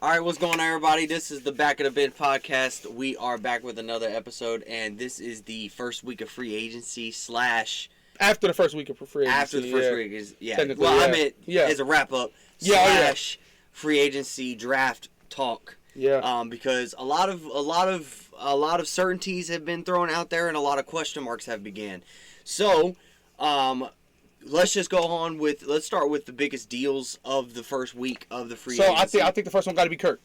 All right, what's going on, everybody? This is the Back of the Bin podcast. We are back with another episode, and this is the first week of free agency / after the first week of free agency. After the first week is Technically, well, I meant as a wrap up / free agency draft talk. Yeah. Because a lot of certainties have been thrown out there, and a lot of question marks have began. So, let's just go on with. Let's start with the biggest deals of the first week of the free agency. So I think the first one got to be Kirk.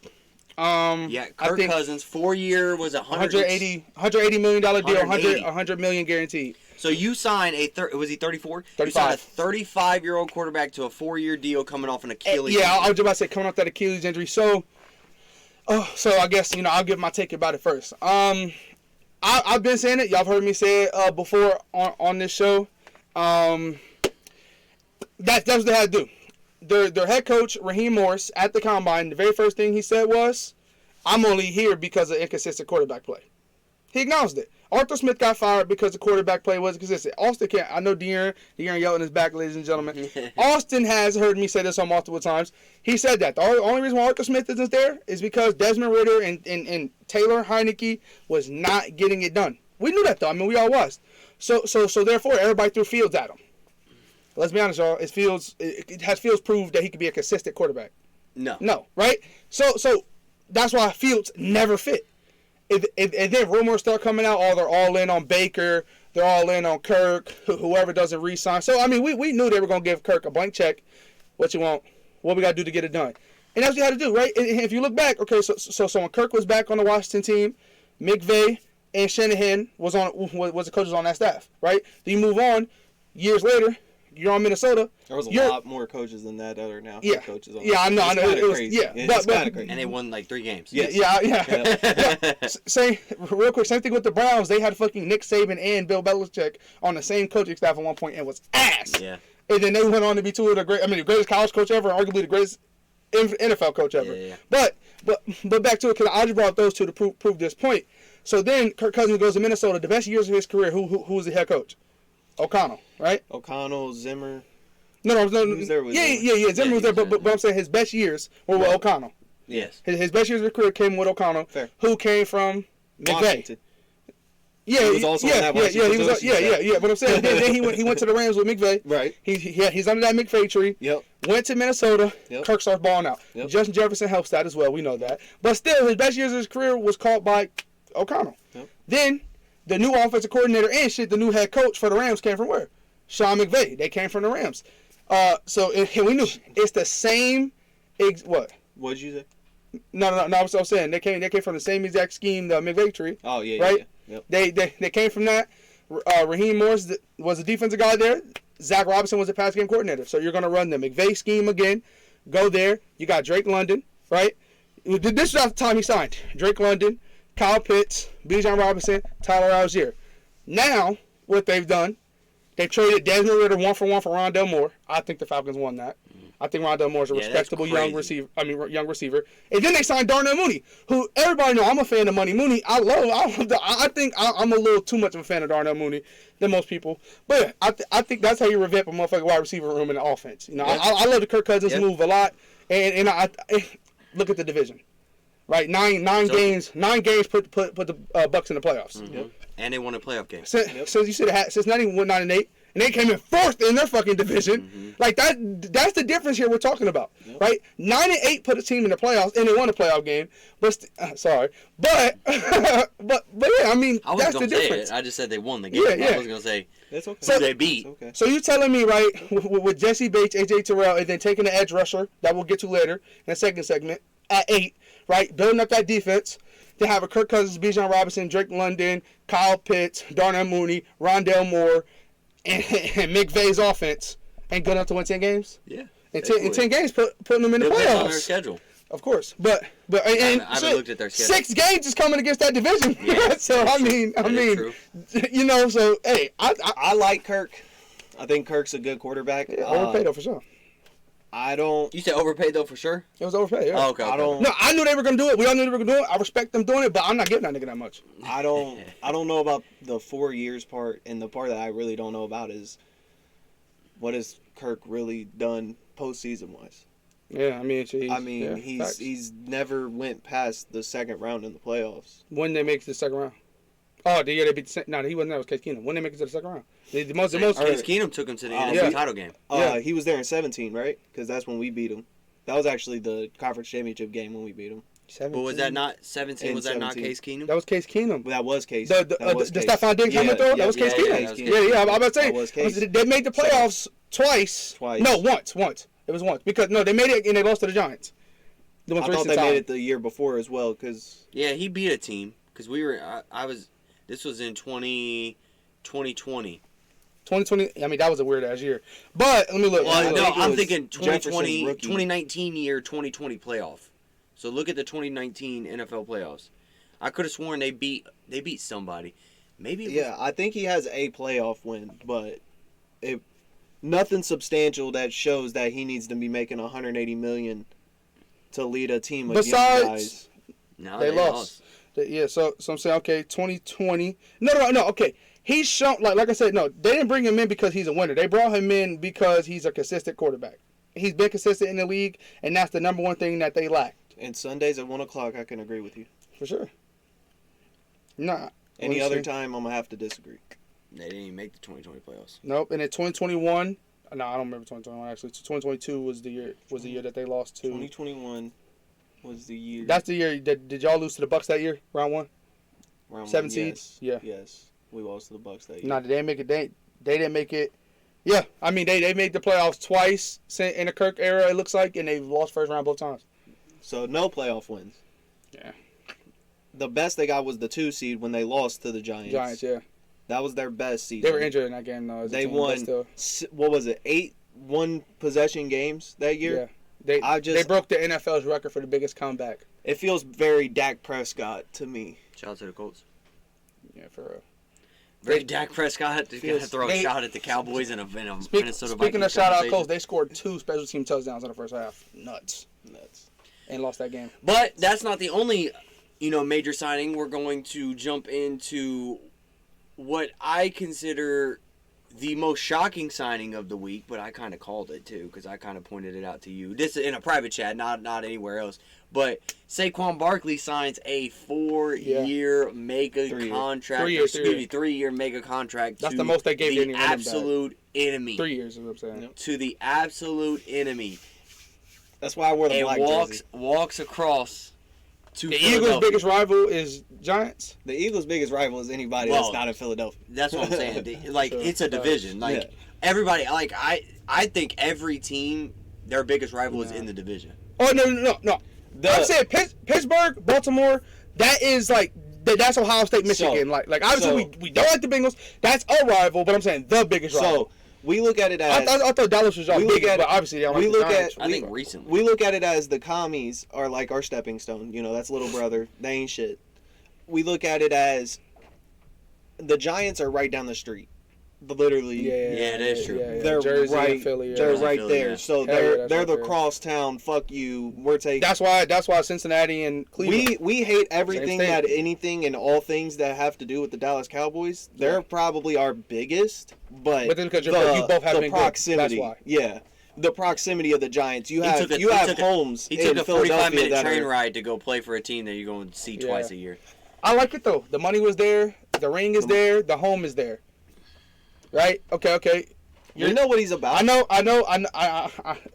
Kirk Cousins, 4-year was $180 million deal, 100 million guaranteed. So you signed was he 34? 35. You signed a 35-year-old quarterback to a 4-year deal coming off an Achilles. Yeah, I was just about to say coming off that Achilles injury. So I guess I'll give my take about it first. I've been saying it. Y'all have heard me say it before on this show. That's what they had to do. Their head coach, Raheem Morris, at the Combine, the very first thing he said was, I'm only here because of inconsistent quarterback play. He acknowledged it. Arthur Smith got fired because the quarterback play wasn't consistent. Austin can't. I know De'Aaron yelling his back, ladies and gentlemen. Austin has heard me say this on multiple times. He said that. The only reason why Arthur Smith isn't there is because Desmond Ridder and Taylor Heineke was not getting it done. We knew that, though. I mean, we all was. So therefore, everybody threw Fields at him. Let's be honest, y'all. It has Fields proved that he could be a consistent quarterback? No, right? So that's why Fields never fit. And then rumors start coming out. Oh, they're all in on Baker. They're all in on Kirk. Whoever doesn't re-sign. So I mean, we knew they were gonna give Kirk a blank check. What you want? What we gotta do to get it done? And that's what you had to do, right? And if you look back, okay, so when Kirk was back on the Washington team, McVay and Shanahan was the coaches on that staff, right? Then you move on. Years later, you're on Minnesota. There was a lot more coaches than that other now. Yeah, coaches on I know. It was crazy. Yeah, it's kind of crazy. And they won like 3 games. Yes. Yeah. Real quick, same thing with the Browns. They had fucking Nick Saban and Bill Belichick on the same coaching staff at one point and was ass. Yeah. And then they went on to be two of the greatest college coach ever, and arguably the greatest NFL coach ever. Yeah. But back to it, because I just brought those two to prove this point. So then Kirk Cousins goes to Minnesota. The best years of his career, who was the head coach? O'Connell, right? O'Connell, Zimmer. No. Zimmer was Yeah. Zimmer was there, but I'm saying his best years were with O'Connell. Yes. His best years of his career came with O'Connell, Fair. who came from McVay. Washington. Yeah, he was also on that Washington. He was. But I'm saying then he went to the Rams with McVay. Right. He's under that McVay tree. Yep. Went to Minnesota. Yep. Kirk starts balling out. Yep. Justin Jefferson helps that as well. We know that. But still, his best years of his career was called by O'Connell. Yep. Then the new offensive coordinator and the new head coach for the Rams came from where? Sean McVay. They came from the Rams. So we knew it's the same. What? What'd you say? No. I was saying they came from the same exact scheme, the McVay tree. Oh yeah. Right. Yeah. Yep. They came from that. Raheem Morris was the defensive guy there. Zach Robinson was the pass game coordinator. So you're gonna run the McVay scheme again. Go there. You got Drake London, right? This was at the time he signed. Drake London, Kyle Pitts, Bijan Robinson, Tyler Algier. Now what they've done, they've traded Desmond Ridder 1-for-1 for Rondale Moore. I think the Falcons won that. I think Rondale Moore is a respectable young receiver. And then they signed Darnell Mooney, who everybody know I'm a fan of Money Mooney. I think I'm a little too much of a fan of Darnell Mooney than most people. But I think that's how you revamp a motherfucking wide receiver room in the offense. I love the Kirk Cousins move a lot. And I look at the division, right? Nine games put the Bucks in the playoffs. Mm-hmm. Yep. And they won a playoff game. Since you said since 9-8. And they came in 4th in their fucking division. Mm-hmm. Like that's the difference here we're talking about, right? 9-8 put a team in the playoffs and they won a playoff game. But but yeah, I mean that's the difference. I just said they won the game. Yeah. I was gonna say That's okay. So they beat. Okay. So you telling me, right, with Jesse Bates, AJ Terrell, and then taking the edge rusher that we'll get to later in the second segment at 8, right, building up that defense. To have a Kirk Cousins, Bijan Robinson, Drake London, Kyle Pitts, Darnell Mooney, Rondale Moore, and McVay's offense ain't good enough to win 10 games? Yeah. In 10 games, putting them in the playoffs. On their schedule. Of course. But I haven't looked at their schedule. 6 games is coming against that division. Yeah, so, I mean, true. So, hey. I like Kirk. I think Kirk's a good quarterback. Yeah, overpaid, though, for sure. I don't. You said overpaid, though, for sure? It was overpaid, yeah. Oh, okay. No, I knew they were going to do it. We all knew they were going to do it. I respect them doing it, but I'm not giving that nigga that much. I don't know about the 4 years part, and the part that I really don't know about is what has Kirk really done postseason wise. Yeah, I mean, he's never went past the second round in the playoffs. When they make it to the second round. Oh, the year they beat no, he wasn't there. It was Case Keenum. When they make it to the second round. The most. Case Keenum took him to the NFC title game. He was there in 17, right? Because that's when we beat him. That was actually the conference championship game when we beat him. 17. But was that not 17? Was that not 17. Case Keenum? That was Case Keenum. That was Case. The Stephon Diggs helmet throw? That was Case Keenum. Yeah, I'm about to say. That was Case. They made the playoffs twice. No, once. It was once. Because, no, they made it and they lost to the Giants. I thought they made it the year before as well. Cause yeah, he beat a team. Because we were, this was in 2020. 2020, I mean, that was a weird-ass year. But, let me look. Well, no, I'm thinking Jefferson's 2020, rookie. 2019 year, 2020 playoff. So look at the 2019 NFL playoffs. I could have sworn they beat somebody. Maybe it was, I think he has a playoff win, but nothing substantial that shows that he needs to be making $180 million to lead a team of young guys. No, they lost. Yeah, so I'm saying, okay, 2020. No, okay. He's shown, like I said, no, they didn't bring him in because he's a winner. They brought him in because he's a consistent quarterback. He's been consistent in the league, and that's the number one thing that they lack. And Sundays at 1 o'clock, I can agree with you. For sure. Nah. Any other time, I'm going to have to disagree. They didn't even make the 2020 playoffs. Nope, and in 2021, no, I don't remember 2021, actually. 2022 was the year that they lost to. 2021 was the year. That's the year. Did y'all lose to the Bucks that year, round one? Round 7 one, seeds? Yes. Yeah. Yes. We lost to the Bucks that year. No, they didn't make it. They didn't make it. Yeah, I mean, they made the playoffs twice in the Kirk era, it looks like, and they've lost first round both times. So, no playoff wins. Yeah. The best they got was the 2 seed when they lost to the Giants. Giants, yeah. That was their best season. They were injured in that game, though. They won, what was it, 8 one-possession games that year? Yeah. They broke the NFL's record for the biggest comeback. It feels very Dak Prescott to me. Shout out to the Colts. Yeah, for real. Very Dak Prescott is going to throw a shot at the Cowboys in a Minnesota Vikings. Speaking of shout-out Colts, they scored 2 special team touchdowns in the first half. Nuts. And lost that game. But that's not the only, major signing. We're going to jump into what I consider the most shocking signing of the week, but I kind of called it too because I kind of pointed it out to you. This is in a private chat, not anywhere else. But Saquon Barkley signs a 4-year mega contract. 3-year mega contract. That's the most they gave the absolute enemy. 3 years is what I'm saying. Yep. To the absolute enemy. That's why I wore the black jersey. Walks across to the Eagles' biggest rival is Giants. The Eagles' biggest rival is anybody that's not in Philadelphia. That's what I'm saying. It's a division. Everybody, I think every team, their biggest rival is in the division. Oh no. I'm saying Pittsburgh, Baltimore. That is that's Ohio State, Michigan. Obviously we don't like the Bengals. That's our rival, but I'm saying the biggest rival. So we look at it as I thought Dallas was our biggest, but obviously I think recently we look at it as the commies are like our stepping stone. That's little brother. They ain't shit. We look at it as the Giants are right down the street. Literally, yeah, that is true. Yeah. They're Jersey right. And Philly, they're yeah. right Philly, there. yeah. So Hell they're right the there. crosstown. Fuck you. We're taking. That's why Cincinnati and Cleveland. We hate everything Same that state. anything and all things that have to do with the Dallas Cowboys. They're probably our biggest, but then because you both have the been proximity. good. That's why. Yeah, the proximity of the Giants. You have homes He took in a Philadelphia 45-minute train are, ride to go play for a team that you're going to see twice a year. I like it though. The money was there. The ring is there. The home is there. Right? Okay. You know what he's about. I know.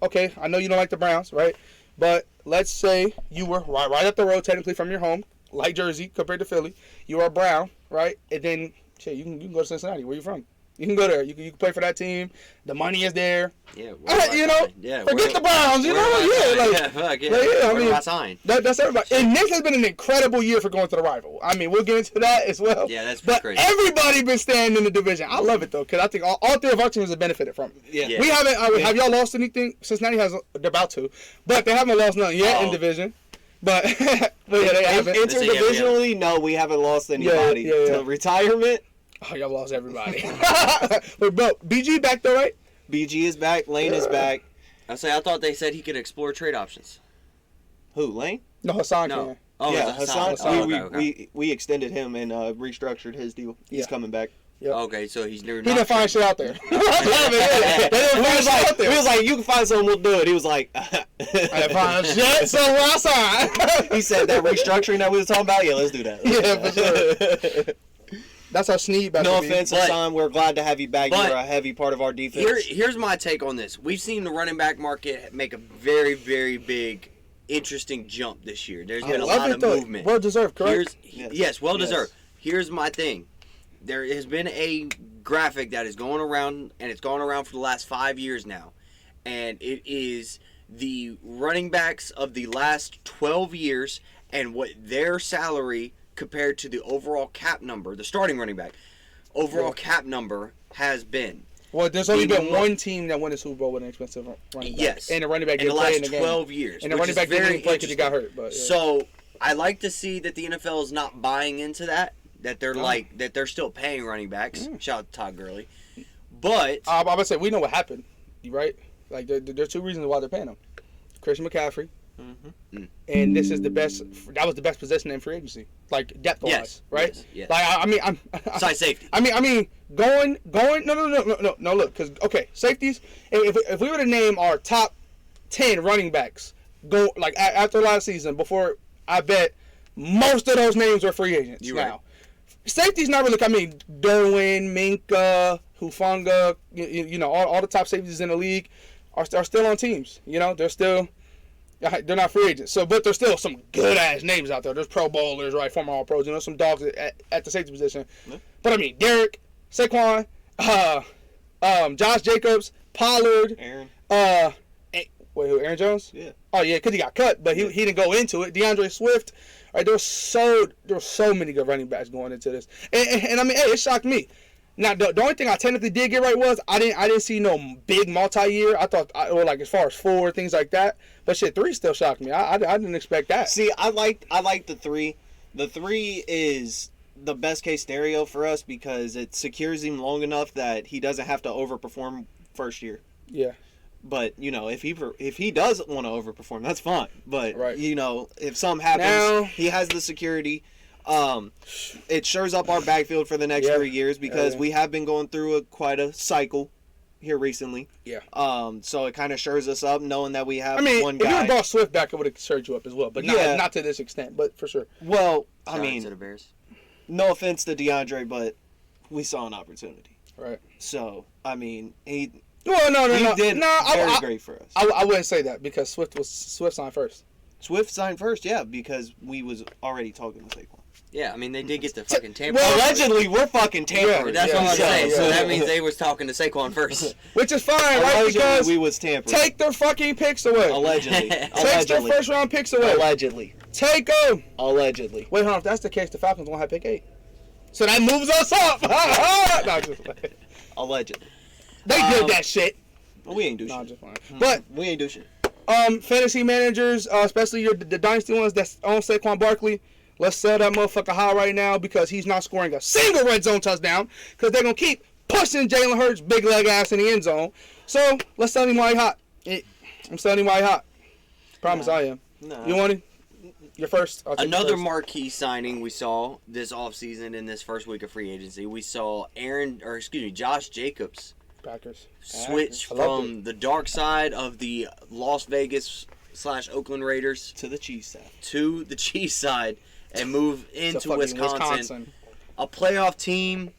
Okay, I know you don't like the Browns, right? But let's say you were right up the road, technically from your home, like Jersey compared to Philly. You are Brown, right? And then, shit, you can go to Cincinnati. Where you from? You can go there. You can play for that team. The money is there. Yeah. Forget the Browns. I mean, I sign. That's everybody. And this has been an incredible year for going to the rival. I mean, we'll get into that as well. Yeah, that's pretty crazy. Everybody been staying in the division. I love it though, because I think all 3 of our teams have benefited from it. Yeah. We haven't. Have y'all lost anything? Cincinnati has. They're about to, but they haven't lost nothing yet in division. But yeah, they haven't. Interdivisionally, no, we haven't lost anybody. Yeah. To retirement. Oh, y'all lost everybody. But BG back though, right? BG is back. Lane is back. I thought they said he could explore trade options. Who, Lane? No, Hassan No. can. Oh, yeah, Hassan. Okay. We extended him and restructured his deal. He's coming back. Yep. Okay, so he's never. He didn't find shit out there. We was like, you can find someone, we'll do it. He was like, I found shit, so we're outside. He said that restructuring that we was talking about. Yeah, let's do that. Yeah, for sure. That's how Sneed about No to be. offense, But- Hassan. We're glad to have you back. but- You're a heavy part of our defense. Here's my take on this. We've seen the running back market make a very, very big, interesting jump this year. There's been a lot of movement. Well deserved, correct? Yes, well deserved. Here's my thing. There has been a graphic that is going around, and it's gone around for the last 5 years now, and it is the running backs of the last 12 years and what their salary compared to the overall cap number, the starting running back, overall cap number has been. Well, there's only The been mo- one team that won the Super Bowl with an expensive running back. Yes. And the running back In the didn't play last in the game. 12 years. And the which running is back very didn't play because he got interesting. hurt. But, yeah. So I like to see that the NFL is not buying into that. That they're that they're still paying running backs. Shout out to Todd Gurley. But I'm about to say, we know what happened, right? Like, there's two reasons why they're paying him. Christian McCaffrey. And this is that was the best position in free agency. Like, depth-wise, Yes, right? yes. Like, I mean, side safety. I mean, going. No. Look, because safeties. If we were to name our top 10 running backs, after last season, before, I bet most of those names are free agents You're now. right. Safeties not really. I mean, Derwin, Minka, Hufanga, all the top safeties in the league are still on teams. They're still. They're not free agents, but there's still some good ass names out there. There's Pro Bowlers, right? Former All Pros, some dogs at the safety position. Yeah. But I mean, Derek, Saquon, Josh Jacobs, Pollard, Aaron. Aaron Jones? Yeah. Oh yeah, because he got cut, but he didn't go into it. DeAndre Swift, right? There were so many good running backs going into this, and I mean, hey, it shocked me. Now, the only thing I technically did get right was I didn't see no big multi-year. I thought, or like as far as 4, things like that. But shit, 3 still shocked me. I didn't expect that. See, I like the 3. The 3 is the best case scenario for us because it secures him long enough that he doesn't have to overperform first year. Yeah. But if he does want to overperform, that's fine. But right. If something happens, he has the security. It shores up our backfield for the next 3 years because we have been going through quite a cycle here recently. Yeah. So it kind of shores us up knowing that we have one if guy. you had brought Swift back, it would have shored you up as well, but not to this extent, but for sure. Well, Shout out to the Bears. No offense to DeAndre, but we saw an opportunity. Right. So I mean, he did very great for us. I wouldn't say that because Swift signed first. Swift signed first, yeah, because we was already talking to Saquon. Yeah, I mean they did get the fucking tamper. Well, allegedly, we're fucking tampered. That's what I'm saying. yeah, So yeah. that means they was talking to Saquon first. Which is fine, right? Allegedly, Because we was tampered. take their fucking picks away. Allegedly. Take their first round picks away. Allegedly. Take them. Allegedly. Wait, hold on. If that's the case, the Falcons won't have pick 8. So that moves us up. No, just playing. Allegedly. They did that shit. Well, we ain't do No, I'm shit. just playing. But We ain't do shit. fantasy managers, especially the dynasty ones that own Saquon Barkley, let's sell that motherfucker high right now because he's not scoring a single red zone touchdown because they're going to keep pushing Jalen Hurts' big leg ass in the end zone. So let's sell him while he's hot. I'm selling him while he's hot. Promise I am. Nah. You want him? You're first. I'll take Another first. marquee signing we saw this offseason in this first week of free agency. We saw Josh Jacobs Packers. switch I loved from the dark side of the Las Vegas / Oakland Raiders To the cheese staff. to the Chiefs side and move To into fucking Wisconsin. A playoff team.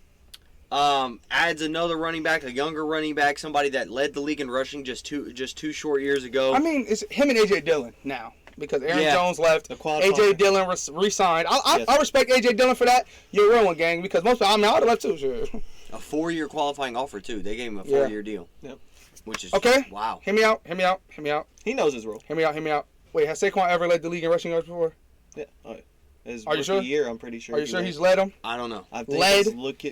Adds another running back, a younger running back, somebody that led the league in rushing just two short years ago. I mean, it's him and AJ Dillon now because Aaron Jones left. The quad AJ partner. Dillon re-signed. Yes. I respect AJ Dillon for that. You're a real one, gang. Because most of I would have left too. Sure. A 4-year qualifying offer too. They gave him a 4-year deal. Yep. Which is Okay. wow. Hear me out. He knows his role. Hear me out. Wait, has Saquon ever led the league in rushing yards before? Yeah. His Are you rookie sure? year, I'm pretty sure. Are you sure he's led them? I don't know. I think led?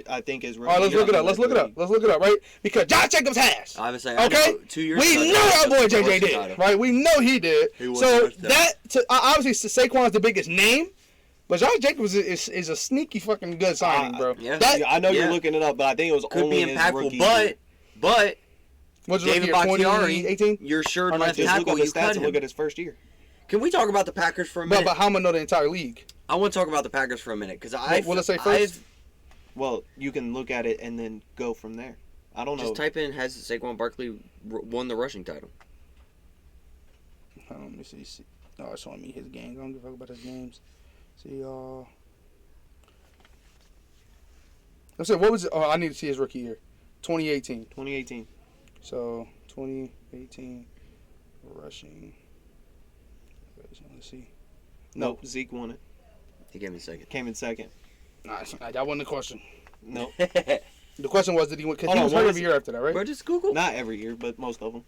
I think his rookie All right, let's year, look it up. he Let's led look it the up. league. Let's look it up, right? Because Josh Jacobs has. I would say Okay, 2 years we ago, know our boy was the JJ did, title. right? We know he did. He was So first, though. obviously Saquon's the biggest name, but Josh Jacobs is a sneaky fucking good signing, bro. yeah. Yeah, I know Yeah. you're looking it up, but I think it was Could only be his impactful, rookie but year. What's your David rookie year, Bakhtiari, 2018? your sure Or left 19. Just look tackle, at the you stats cut and look him. at his first year. Can we talk about the Packers for a minute? But how am I know the entire league? I want to talk about the Packers for a minute because I Will it say first? Well, you can look at it and then go from there. I don't know. Just type in has Saquon Barkley won the rushing title. Hold on, let me see. Oh, it's showing me his games. I don't give a fuck about his games. See, let's say, what was it? Oh, I need to see his rookie year. 2018. 2018. So, 2018 rushing. Let's see. Nope. Zeke won it. He gave me a second. Came in second. Nah, that wasn't the question. Nope. The question was, did he win? Because Hold he on, was what hurt was every year after that, right? Bro, just Google. Not every year, but most of them.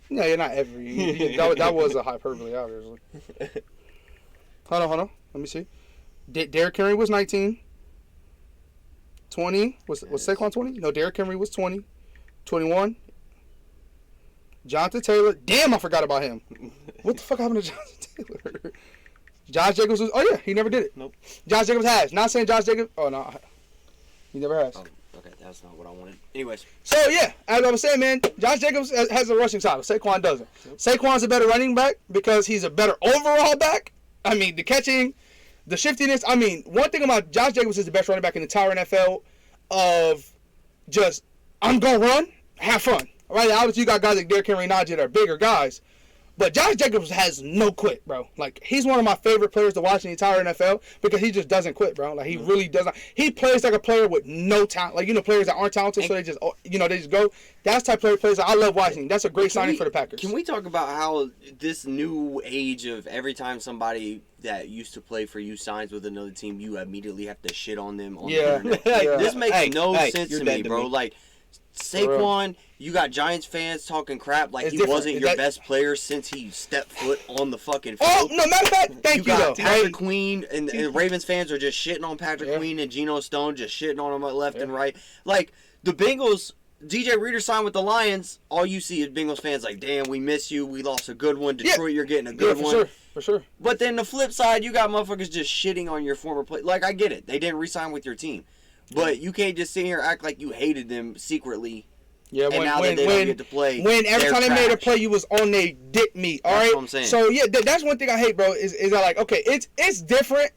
Yeah, not every year. That was a hyperbole, obviously. Hold on. Let me see. Derrick Henry was 19. 20. Was Saquon 20? No, Derrick Henry was 20. 21. Jonathan Taylor. Damn, I forgot about him. What the fuck happened to Jonathan Taylor? Josh Jacobs was... Oh, yeah, he never did it. Nope. Josh Jacobs has. Not saying Josh Jacobs... Oh, no. He never has. Oh, okay, that's not what I wanted. Anyways. So, yeah, as I was saying, man, Josh Jacobs has a rushing title. Saquon doesn't. Saquon's a better running back because he's a better overall back. I mean, the catching, the shiftiness. I mean, one thing about Josh Jacobs is the best running back in the entire NFL of just, I'm going to run, have fun. Right? Obviously, you got guys like Derrick Henry and Najee that are bigger guys. But Josh Jacobs has no quit, bro. Like, he's one of my favorite players to watch in the entire NFL because he just doesn't quit, bro. Like, he really doesn't. He plays like a player with no talent. Like, players that aren't talented, so they just, they just go. That's the type of player plays. I love watching. That's a great signing for the Packers. Can we talk about how this new age of every time somebody that used to play for you signs with another team, you immediately have to shit on them on the internet? Yeah. This makes no sense you're to dead me, to bro. me. Like, Saquon, you got Giants fans talking crap like It's he different. wasn't your best player since he stepped foot on the fucking Oh, field. no, matter of fact, thank you, got though. Patrick Right? Queen and Ravens fans are just shitting on Patrick Yeah. Queen and Geno Stone, just shitting on him left and right. Like, the Bengals, DJ Reader signed with the Lions. All you see is Bengals fans like, damn, we miss you. We lost a good one. Detroit, you're getting a good for one. sure. For sure. But then the flip side, you got motherfuckers just shitting on your former play. Like, I get it. They didn't re-sign with your team. But you can't just sit here and act like you hated them secretly. Yeah, And now that they don't get to play, when every they're time they made a trash. play, you was on their dick meat. All That's right, what I'm saying. So yeah, that's one thing I hate, bro. Is that like, okay, it's different.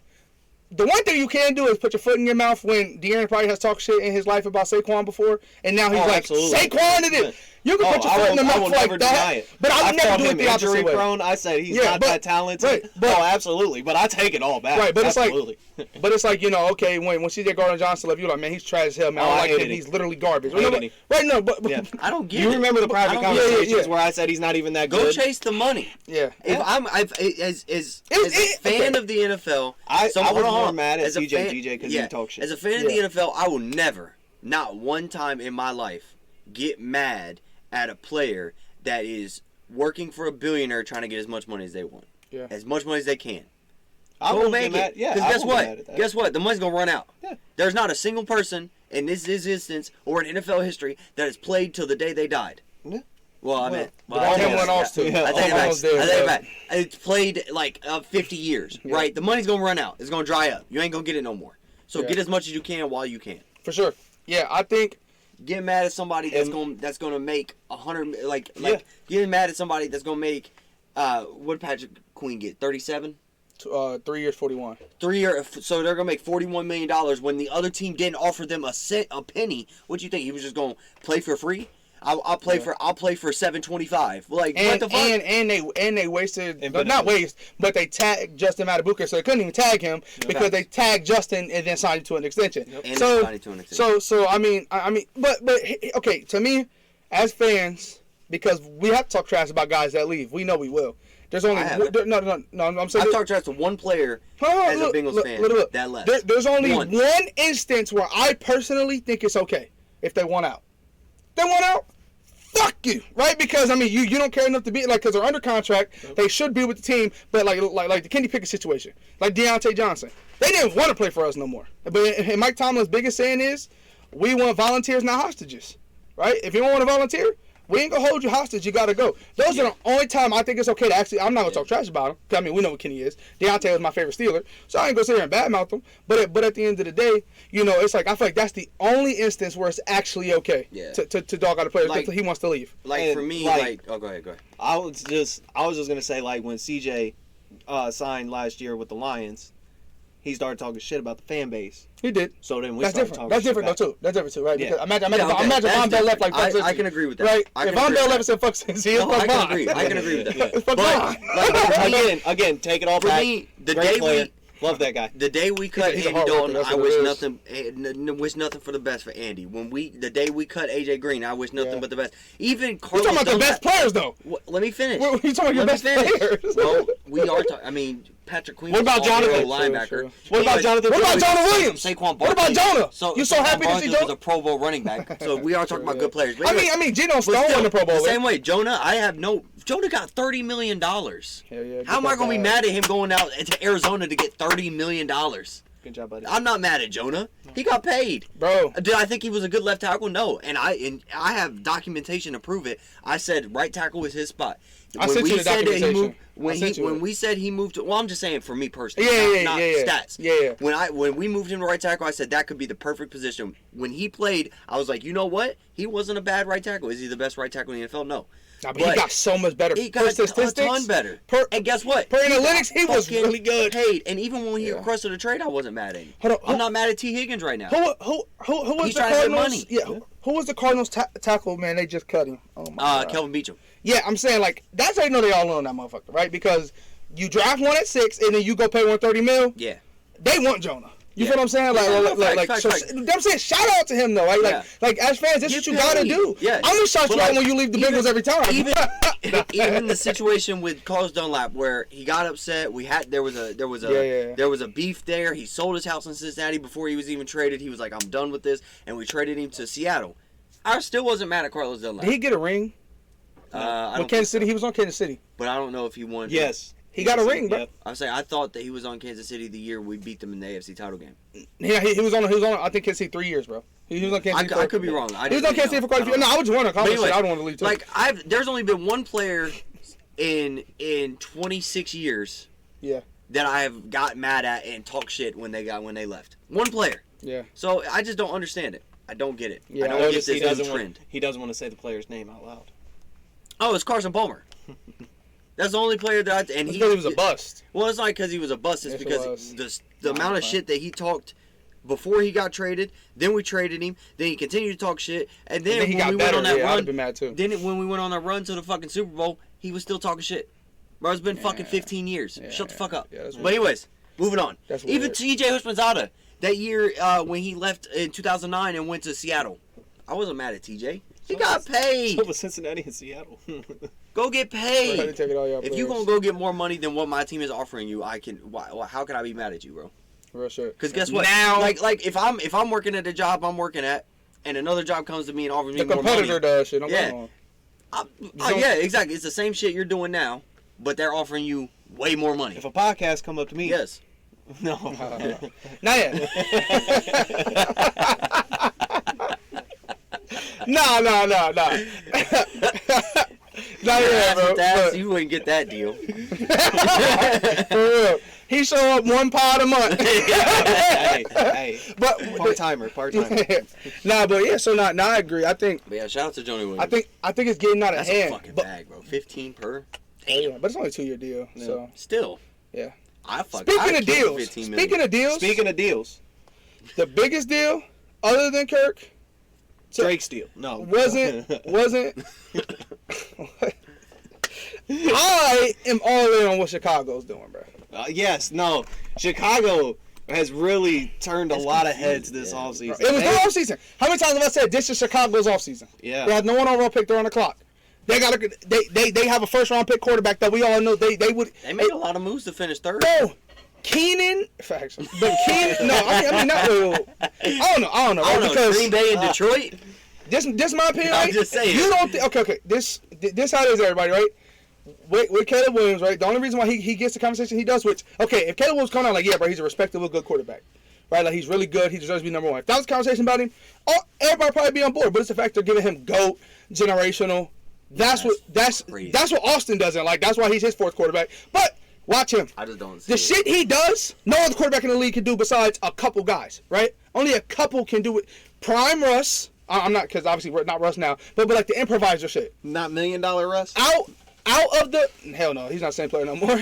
The one thing you can do is put your foot in your mouth when De'Aaron probably has talked shit in his life about Saquon before, and now he's like, absolutely. Saquon did it. You can put your foot in the I mouth will like never that, deny it. but I would never called do it him the opposite injury way. prone. I said he's Yeah, not but- that talented. right, but- oh, absolutely. But I take it all back. Right, but absolutely. but it's like okay, when CJ Gardner-Johnson left, you're like, man, he's trash as hell, man. Oh, I don't I like him. hated him. He's literally garbage. Hated him. Right, no, but Yeah. I don't get You it. remember the private I don't- conversations yeah. where I said he's not even that Go good? chase the money. yeah. If as a fan okay. of the NFL, I was hold more on. mad at As a DJ fan- because yeah, he talk shit. As a fan of the NFL, I will never, not one time in my life, get mad at a player that is working for a billionaire trying to get as much money as they want. Yeah. As much money as they can. I Go won't make get mad. it. Yeah, Because I guess won't get mad what? at that. Guess what? The money's going to run out. Yeah. There's not a single person in this instance or in NFL history that has played till the day they died. Yeah. Well, I mean, But Tim went off too. Yeah. I take it back. Almost there, I take it bro. back. It's played like 50 years, right? The money's gonna run out. It's gonna dry up. You ain't gonna get it no more. So Yeah. get as much as you can while you can. For sure. Yeah, I think. Get mad at somebody that's gonna make 100 getting mad at somebody that's gonna make what did Patrick Queen get 37. 3 years, 41. 3 year, so they're gonna make $41 million when the other team didn't offer them a penny. What do you think? He was just gonna play for free? I'll play for $725. Like what the fuck? And they wasted Infinitely. not waste, but they tagged Justin Matabuka, so they couldn't even tag him because they tagged Justin and then signed him to an extension. And So they signed him to an extension. so I mean but okay, to me as fans, because we have to talk trash about guys that leave. We know we will. There's only I haven't. no. I'm saying I've talked trash to one player as a Bengals fan that left. There's only One. one instance where I personally think it's okay if they want out. They want out. Fuck you, right? Because I mean, you don't care enough to be because they're under contract. They should be with the team, but like the Kenny Pickett situation, like Deontay Johnson, they didn't want to play for us no more. But and Mike Tomlin's biggest saying is, we want volunteers, not hostages, right? If you don't want to volunteer, we ain't gonna hold you hostage. You gotta go. Those are the only time I think it's okay to actually. I'm not gonna talk trash about him. 'Cause, I mean, we know what Kenny is. Deontay was my favorite Steeler, so I ain't gonna sit here and badmouth him. But at the end of the day, it's like I feel like that's the only instance where it's actually okay to dog out a player Like- until he wants to leave. Like And, for me, like- oh, go ahead. I was just gonna say, like, when CJ signed last year with the Lions, he started talking shit about the fan base. He did. So then we That's started different. talking That's shit different back. though too. That's different too, right? Yeah. Because imagine Yeah, okay, imagine that's Von Bell left like different. I can agree with that. Right? I If can Von agree Bell with left and said fuck Seals, No, I fuck can Von. agree. I can agree with that. Fuck But Von. like, Again, take it all for back. me, the Great day player. we Love that guy. the day we cut He's a Andy hard worker, Dalton, that's I what wish it is. nothing. Wish nothing for the best for Andy. The day we cut AJ Green, I wish nothing Yeah. but the best. Even You're Carlos talking about the Dunlap- best players though. Let me finish. What are you talking about your Let best me finish. players? Well, we are talking. I mean, Patrick Queen. What about was all-pro Jonathan? linebacker? Sure. What about Anyways, Jonathan? What about Taylor? Jonah Williams? Saquon What Barkley. about Jonah? So You so Saquon happy to see Barkley was Jonah? a Pro Bowl running back. So we are talking about good players. But I anyways, mean, Geno but Stone still, won the Pro Bowl. the same way, Jonah. Jonah got $30 million. Hell yeah, How am I gonna be mad at him going out to Arizona to get $30 million? Good job, buddy. I'm not mad at Jonah. He got paid. Bro. Did I think he was a good left tackle? No. And I have documentation to prove it. I said right tackle was his spot. I sent you the documentation. When we said he moved to, well, I'm just saying for me personally, Yeah, not yeah. stats. Yeah. When we moved him to right tackle, I said that could be the perfect position. When he played, I was like, you know what? He wasn't a bad right tackle. Is he the best right tackle in the NFL? No. Nah, but he got so much better. He Per got a statistics, ton better. And guess what? per analytics, he was fucking really good. Paid. And even when he Yeah. requested a trade, I wasn't mad at him. Hold on, I'm not mad at T. Higgins right now. Who was He's the trying to get Cardinals? money. Yeah, who was the Cardinals tackle, man? They just cut him. Oh my God. Kelvin Beachum. Yeah, I'm saying, like, that's how you know they all on that motherfucker, right? Because you draft one at 6 and then you go pay 130 mil. Yeah. They want Jonah. You Yeah. feel what I'm saying? Facts. I'm saying shout out to him though, right? Yeah. Like as fans, this is what you gotta do. Yeah. I'm gonna shout But you out like, when you leave the even- Bengals every time. Even the situation with Carlos Dunlap where he got upset, there was a beef there. He sold his house in Cincinnati before he was even traded. He was like, I'm done with this, and we traded him to Seattle. I still wasn't mad at Carlos Dunlap. Did he get a ring? I With don't Kansas City, he was on Kansas City. but I don't know if he won. Yes. He got a ring, bro. Yep. I'm saying I thought that he was on Kansas City the year we beat them in the AFC title game. Yeah, he was on. I think Kansas City 3 years, bro. He was on Kansas City. I could be wrong. He was on Kansas City for quite a few. No, I was just wondering. But anyways, I don't want to leave. Too. Like there's only been one player in 26 years Yeah. that I have got mad at and talk shit when they left. One player. Yeah. So I just don't understand it. I don't get it. Yeah, I I don't Notice get he this doesn't new trend. he doesn't want to say the player's name out loud. Oh, it's Carson Palmer. That's the only player that and Because he was a bust. Well, it's not because he was a bust. It's Yes, it because was. the amount of shit that he talked before he got traded. Then we traded him. Then he continued to talk shit. And then, And then he when got we better. went on that Yeah, I'd run, have been mad too. then when we went on that run to the fucking Super Bowl, he was still talking shit. Bro, it's been fucking 15 years. Yeah, Shut the fuck up. yeah, that's But weird. anyways, moving on. That's Even weird. T.J. Houshmandzadeh, that year when he left in 2009 and went to Seattle, I wasn't mad at T.J. He got paid. So was Cincinnati and Seattle. Go get Go ahead and paid. take it all y'all If you players. gonna go get more money than what my team is offering you, I can. How can I be mad at you, bro? Real shit. Because guess what? Now- like if I'm working at the job I'm working at, and another job comes to me and offers me The more money, competitor does shit. Don't Yeah. go on. oh yeah, exactly. It's the same shit you're doing now, but they're offering you way more money. If a podcast come up to me, Yes. no. Not yet. No. Not yet, bro. That's, you wouldn't get that deal. But, for real. He show up one pod a month. hey, But part timer. Nah, but yeah. So now I agree. I think But yeah, shout out to Johnny Williams. I think it's getting out of that's hand. a fucking But, bag, bro. 15 per. yeah, but it's only a 2-year deal. Yeah. So Still. yeah. I'd Speaking of kill for deals, 15 million. Speaking of deals, the biggest deal other than Kirk Drake's deal. No, wasn't. I am all in on what Chicago's doing, bro. Yes, no. Chicago has really turned a lot of heads this offseason. It was their offseason. How many times have I said this is Chicago's offseason? Yeah. They have no one overall pick. They're on the clock. They got they have a first round pick quarterback that we all know they would. They made a lot of moves to finish third. No, Keenan. Facts. But Keenan. No, I mean not. I don't know. I don't know. Because Green Bay and Detroit. this my opinion. I'm Right? just saying. You don't think? Okay. This how it is, everybody. Right? With Caleb Williams, right? The only reason why he gets the conversation he does, which if Caleb Williams coming out like, yeah, bro, he's a respectable, good quarterback, right? Like he's really good. He deserves to be number one. If that was a conversation about him, everybody probably be on board. But it's the fact they're giving him GOAT, generational. That's crazy. what Austin doesn't like. That's why he's his fourth quarterback. But watch him. I just don't see The it. shit he does, no other quarterback in the league can do besides a couple guys, right? Only a couple can do it. Prime Russ. I'm not, because obviously we're not Russ now, but like the improviser shit. Not $1 million Russ. Out of the hell no, he's not the same player no more.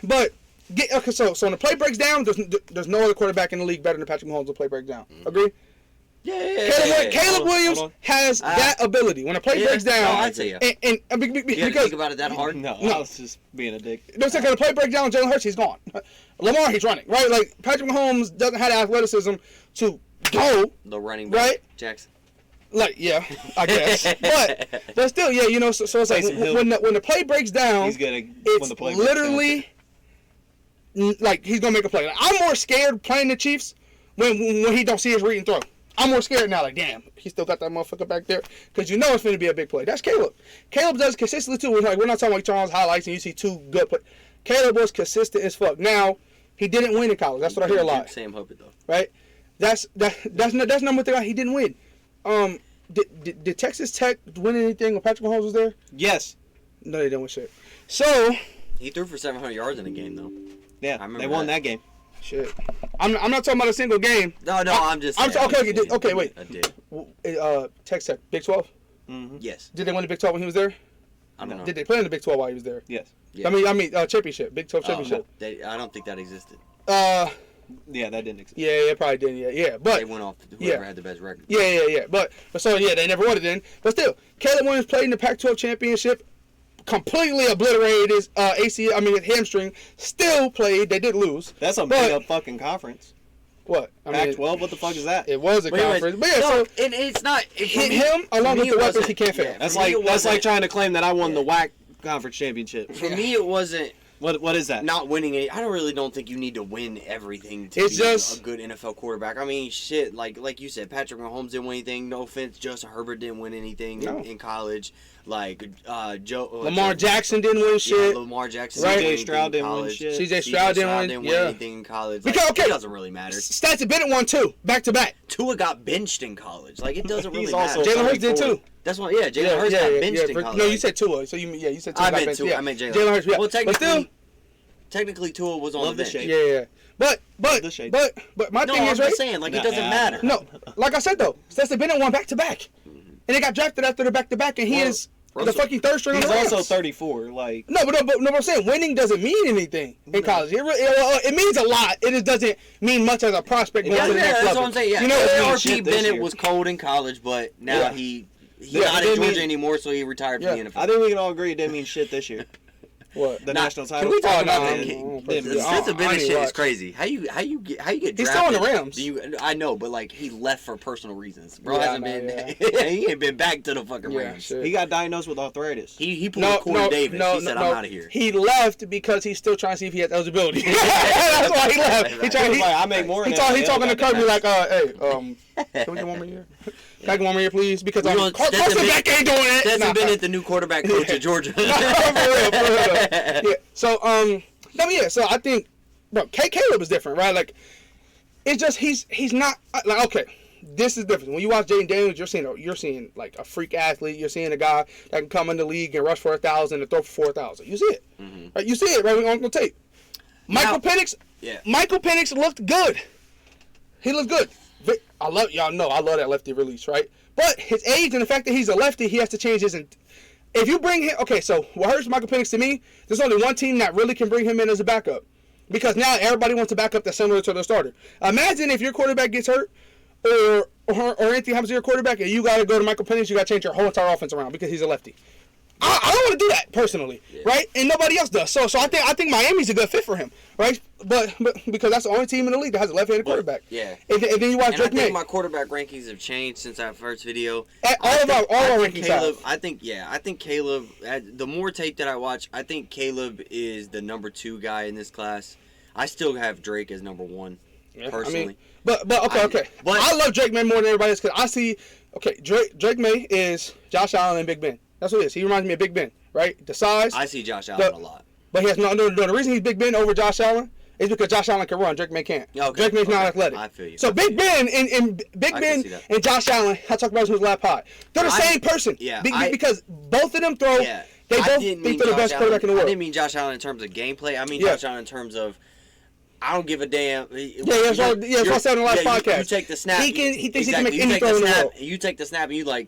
But Okay, so when the play breaks down, there's no other quarterback in the league better than Patrick Mahomes when the play breaks down. Agree? Yeah. Caleb Williams has that ability. When the play breaks down, I'd say and you because think about it that hard. No, I was just being a dick. don't say the play breaks down, Jalen Hurts, he's gone. Lamar, he's running, right? Like Patrick Mahomes doesn't have the athleticism to go, The running back, right? Jackson. Like, yeah, I guess, but still, yeah, you know. So it's like Taysom Hill. when the play breaks down, He's gonna when it's the play breaks down. literally like he's gonna make a play. Like, I'm more scared playing the Chiefs when he don't see his read and throw. I'm more scared now. Like, damn, he still got that motherfucker back there because you know it's gonna be a big play. That's Caleb. Caleb does consistently too. Like, we're not talking about Charles highlights and you see two good plays. Caleb was consistent as fuck. Now he didn't win in college. That's what I hear a lot. Sam Hubbard though. Right? That's number three. He didn't win. Did Texas Tech win anything when Patrick Mahomes was there? Yes. No, they didn't win shit. So He threw for 700 yards in a game though. Yeah, I remember they won that. that game. shit. I'm not talking about a single game. No, I'm just. I'm saying, okay, wait. I did. Texas Tech, Big 12. Mm-hmm. Yes. Did they win the Big 12 when he was there? I don't know. Did they play in the Big 12 while he was there? Yes. Yeah. I mean, championship, Big 12 Oh, championship. I don't think that existed. Yeah, that didn't exist. Yeah, it probably didn't. Yeah, but They went off whoever yeah. had the best record. yeah. But so yeah, they never won it then. But still, Caleb Williams played in the Pac-12 championship, completely obliterated his ACL. I mean, his hamstring. Still played. They did lose. That's a But- made up fucking conference. What? I mean, Pac-12, what the fuck is that? it was a Wait, conference. But yeah, no, so and it's not. hit him along with the weapons he can't fail. That's for me, like it that's like wasn't- trying to claim that I won the WAC conference championship. For me, it wasn't What is that? not winning it. I don't think you need to win everything to It's be just- a good NFL quarterback. I mean, shit, like you said, Patrick Mahomes didn't win anything. No offense, Justin Herbert didn't win anything No. in college. Like Lamar Jackson didn't win shit. Yeah, Lamar Jackson. Right. didn't win C.J. Stroud anything in didn't win college. shit. C.J. Stroud didn't win. Yeah. anything in college. Because, Like, okay. it doesn't really matter. Stats Bennett won too, back to back. Tua got benched in college. Like, it doesn't really He's matter. also Jalen Hurts did 34. too. That's why, yeah, Jalen Hurts got benched in college. No, you said Tua. So you said Tua I got meant benched. Tua. Yeah. I meant Jalen Hurts. Yeah. Well, But still, technically Tua was on Love the the bench. shade. yeah. But the shade. my No, thing I'm is right. just saying, like, it doesn't Nah. matter. No, like I said though, Stetson Bennett won back to back, and they got drafted after the back to back, and he Well, is the Russell- fucking third string on He's the Rams. also 34. Like, No, but I'm saying winning doesn't mean anything in college. It means a lot. It just doesn't mean much as a prospect going Yeah, to the next that's level. what I'm saying. Yeah, You know, it means ARP shit this Bennett year. was cold in college, but now Yeah. he's Yeah, not it in didn't Georgia mean- anymore, so he retired from Yeah. the NFL. I think we can all agree it didn't mean shit this year. what? The Nah, national title. Can we talk Oh, about no, that? no, King? no, The no, Stetson I Bennett need shit to is watch. crazy. How you get drafted? He's still on the Rams. I know, but like he left for personal reasons. Bro Yeah, I hasn't know, been. He ain't been back to the fucking Yeah, Rams. shit. He got diagnosed with arthritis. He pulled a Corey Davis. He said, "I'm out of here." He left because he's still trying to see if he has eligibility. That's why he left. He He tried. was like, I make more. He than talking NFL to guy. Kirby like, hey, can we get one more year? Can I get one more year, please? Because We want Carson Stetson Beck ain't doing it. Stetson Nah. Bennett, the new quarterback coach at Georgia. For real. Yeah. So, so I think, bro, Caleb is different, right? Like, it's just he's not like, okay, this is different. When you watch Jaden Daniels, you're seeing like a freak athlete. You're seeing a guy that can come in the league and rush for 1,000 and throw for 4,000. You see it, right? You see it right on the tape. Michael Penix looked good. He looked good. I love that lefty release, right? But his age and the fact that he's a lefty, he has to change his. If you bring him, okay, so what hurts Michael Penix to me, there's only one team that really can bring him in as a backup. Because now everybody wants a backup that's similar to their starter. Imagine if your quarterback gets hurt or anything happens to your quarterback and you got to go to Michael Penix, you got to change your whole entire offense around because he's a lefty. I don't want to do that personally, right? And nobody else does. So I think Miami's a good fit for him, right? But because that's the only team in the league that has a left-handed quarterback. Yeah. And then you watch And I Drake think May. my quarterback rankings have changed since that first video. All of our rankings Caleb. have. I think Caleb. The more tape that I watch, I think Caleb is the number 2 guy in this class. I still have Drake as number 1, personally. I mean, but okay. But- I love Drake May more than everybody else because I see. Okay, Drake May is Josh Allen and Big Ben. That's what he is. He reminds me of Big Ben, right? The size. I see Josh Allen a lot. But he has no. The reason he's Big Ben over Josh Allen is because Josh Allen can run. Drake May can't. Okay, Drake May's not okay. athletic. I feel you. So Big Ben and Big I Ben can see that. and Josh Allen, I talked about this with lap high. They're the same person. Yeah, because both of them throw. Yeah. They I both didn't think mean they're the Josh best quarterback in the I world. didn't mean Josh Allen in terms of gameplay. I mean Yeah. Josh Allen in terms of I don't give a damn. that's what I said in the last podcast. You take the snap. He thinks he can make you any take throw the in the snap. world. You take the snap and you like,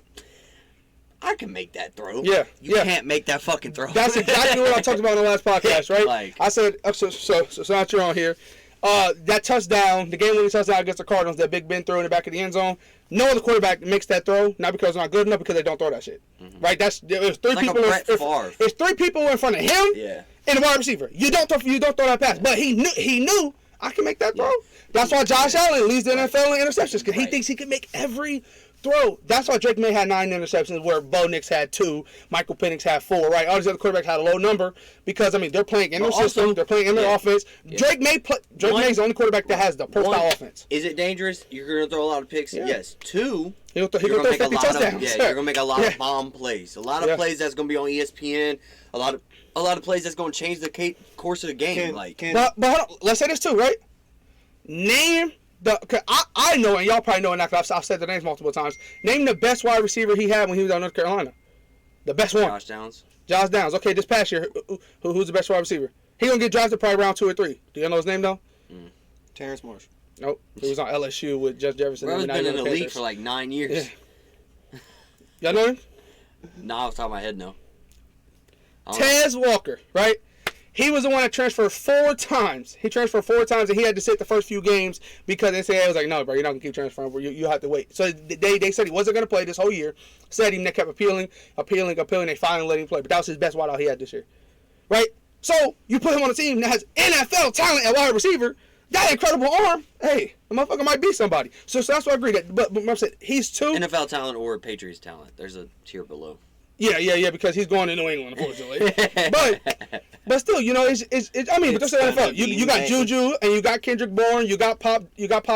I can make that throw. Yeah, You yeah. can't make that fucking throw. That's exactly what I talked about in the last podcast, right? Like- I said, so not you're on here. That touchdown, the game-winning touchdown against the Cardinals, that Big Ben threw in the back of the end zone. No other quarterback makes that throw, not because they're not good enough, because they don't throw that shit. Right? There's three like a people. Brett Favre. It's three people in front of him. Yeah. And the wide receiver. You don't throw that pass, but he knew I can make that throw. That's why Josh Allen leads the NFL in interceptions, because he Right. thinks he can make every throw. That's why Drake May had 9 interceptions, where Bo Nix had 2, Michael Penix had 4. Right? All these other quarterbacks had a low number because they're playing in their system, they're playing in their offense. Yeah. Drake May's the only quarterback that has the pro style offense. Is it dangerous? You're gonna throw a lot of picks. Yeah. Yes. 2. He'll throw You're gonna make a 50 lot touchdowns. of you're gonna make a lot of bomb plays. A lot of Yeah. plays that's gonna be on ESPN. A lot of plays that's gonna change the course of the game. But hold on, let's say this too, right? Name cause I know, and y'all probably know it now because I've said the names multiple times. Name the best wide receiver he had when he was at North Carolina. The best one. Josh Downs. Josh Downs. Okay, this past year, who's the best wide receiver? He gonna get drafted probably round 2 or 3. Do you know his name though? Terrence Marshall. Nope. He was on LSU with Jeff Jefferson. Bro's and now been he's in on the league Panthers. for like 9 years. Yeah. Y'all know him? Nah, off the top of my head, no. Tez Walker, right? He was the one that transferred 4 times. He transferred 4 times, and he had to sit the first few games because NCAA was like, no, bro, you're not going to keep transferring. Bro. You have to wait. So they said he wasn't going to play this whole year. Said him, they kept appealing. They finally let him play. But that was his best wideout he had this year. Right? So you put him on a team that has NFL talent at wide receiver, got an incredible arm. Hey, the motherfucker might be somebody. So that's what I agree. But I said, he's 2. NFL talent or Patriots talent. There's a tier below. Yeah, because he's going to New England, unfortunately. but still, I mean, but that's the NFL. You got Juju and you got Kendrick Bourne, you got Pop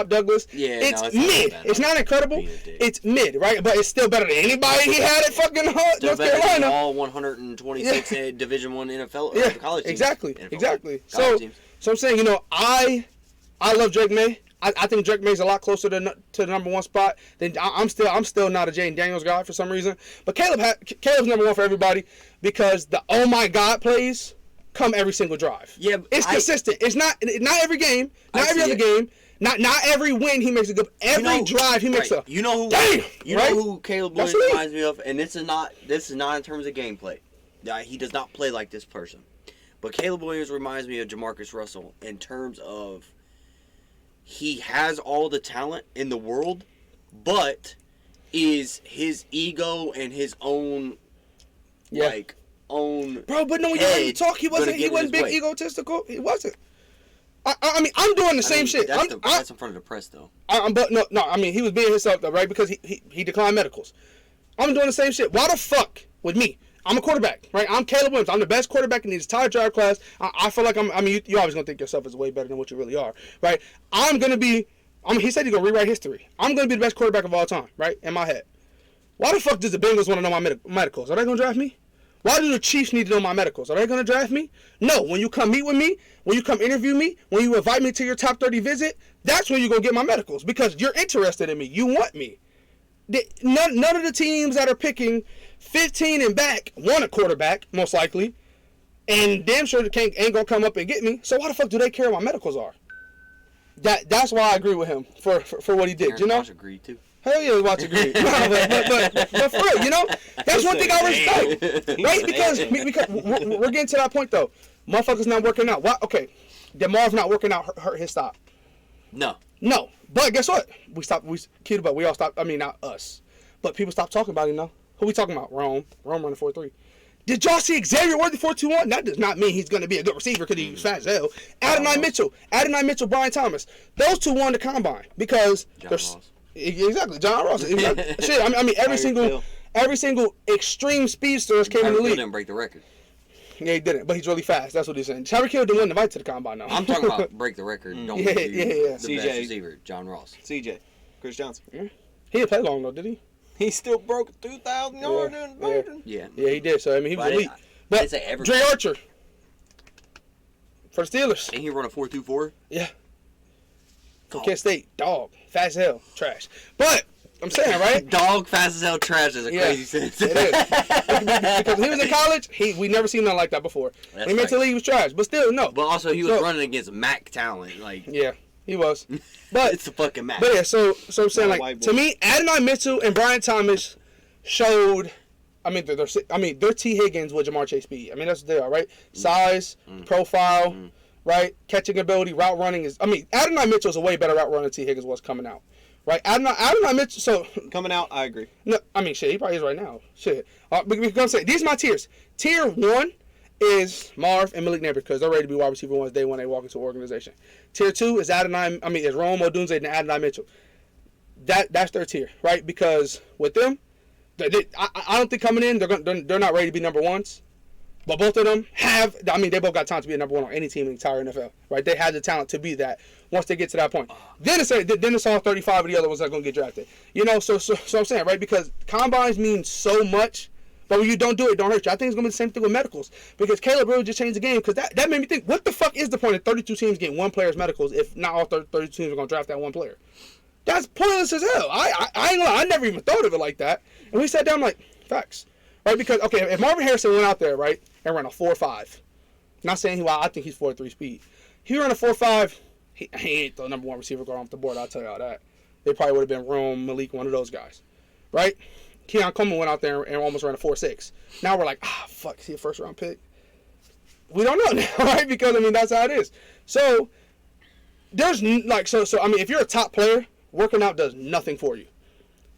Douglas. Yeah, it's not mid. bad. It's not incredible. Being a dick. It's mid, right? But it's still better than anybody he had at fucking Still North better than Carolina. all 126 Division I NFL Yeah, college teams. exactly. College So teams. I'm saying, I love Drake May. I think Drake May's a lot closer to the number 1 spot. Than I'm still not a Jaden Daniels guy for some reason. But Caleb's number 1 for everybody because the oh my god plays come every single drive. Yeah, it's consistent. It's not every game, not every other game, not every win he makes a good. Every drive he makes a. You know who? Damn, you right? know who Caleb That's Williams what reminds me of, and this is not in terms of gameplay. He does not play like this person, but Caleb Williams reminds me of Jamarcus Russell in terms of. He has all the talent in the world, but is his ego and his own, own. Bro, but no, when you heard him talk, he wasn't big way. egotistical. He wasn't. I mean, I'm doing the same shit. That's in front of the press, though. But no. I mean, he was being himself though, right? Because he declined medicals. I'm doing the same shit. Why the fuck with me? I'm a quarterback, right? I'm Caleb Williams. I'm the best quarterback in the entire draft class. I feel like you always gonna think yourself is way better than what you really are, right? He said he's gonna rewrite history. I'm gonna be the best quarterback of all time, right? In my head. Why the fuck does the Bengals want to know my medicals? Are they gonna draft me? Why do the Chiefs need to know my medicals? Are they gonna draft me? No. When you come meet with me, when you come interview me, when you invite me to your top 30 visit, that's when you're gonna get my medicals because you're interested in me. You want me. None of the teams that are picking 15 and back want a quarterback, most likely, and damn sure ain't gonna come up and get me. So why the fuck do they care what my medicals are? That's why I agree with him for what he did. Aaron Josh agreed too. Hell yeah, watch agree. but for real, that's one thing I respect, right? Because we're getting to that point though. Motherfuckers not working out. What? Okay, did Marv not working out hurt his stop? No. But guess what? We all stopped. I mean, not us, but people stopped talking about him now. Who we talking about? Rome running 4.3. Did y'all see Xavier Worthy 4.21? That does not mean he's going to be a good receiver because he's fast as hell. Adonai Mitchell, Brian Thomas. Those 2 won the combine because John Ross. Exactly, John Ross. Exactly. Shit, I mean every single extreme speedsters came in the Tyreek Hill league. didn't break the record. Yeah, he didn't, but he's really fast. That's what he's saying. Tyreek Hill didn't win the fight to the combine now. I'm talking about break the record. Don't Yeah. the CJ. best receiver, John Ross. CJ, Chris Johnson. He didn't play long though, did he? He still broke 2,000 yards in Virgin. Yeah. Yeah, he did. So I mean, he was But I elite. didn't But say ever. Dre Archer for the Steelers. And he run a 4.24. Yeah. From Kent State, dog, fast as hell, trash. But I'm saying, right? Dog fast as hell trash is a crazy sentence. It is. Because when he was in college, we never seen nothing like that before. That's When he went to the league, he was trash. But still, no. But also, he was running against Mac talent. Like, Yeah, he was. But it's the fucking Mac. But yeah, so I'm saying, Not a like, white to boy. me, Adonai Mitchell and Brian Thomas showed they're T. Higgins with Jamar Chase speed. I mean, that's what they are, right? Size, profile, right? Catching ability, route running is. I mean, Adonai Mitchell's a way better route runner than T. Higgins was coming out, right? Adonai Mitchell. So coming out, I agree. No, I mean, shit, he probably is right now. Shit. We're gonna say these are my tiers. Tier 1 is Marv and Malik Neighbors because they're ready to be wide receiver ones day when they walk into an organization. Tier 2 is Rome Odunze and Adonai Mitchell. That's their tier, right? Because with them, I don't think coming in they're not ready to be number ones, but both of them have. I mean, they both got talent to be a number one on any team in the entire NFL, right? They have the talent to be that once they get to that point. Then it's all 35 of the other ones that are going to get drafted. You know, so I'm saying, right? Because combines mean so much. But when you don't do it, it don't hurt you. I think it's going to be the same thing with medicals. Because Caleb really just changed the game. Because that made me think, what the fuck is the point of 32 teams getting one player's medicals if not all 32 teams are going to draft that one player? That's pointless as hell. I ain't gonna lie, I never even thought of it like that. And we sat down like, facts. Right? Because, okay, if Marvin Harrison went out there, right, and ran a 4.5, not saying I think he's 4.3 speed. He ran a 4.5, he ain't the number one receiver going off the board, I'll tell y'all that. They probably would have been Rome, Malik, one of those guys. Right? Keon Coleman went out there and almost ran a 4.6. Now we're like, fuck, is he a first round pick? We don't know now, right? Because, I mean, that's how it is. So, there's, like, so I mean, if you're a top player, working out does nothing for you.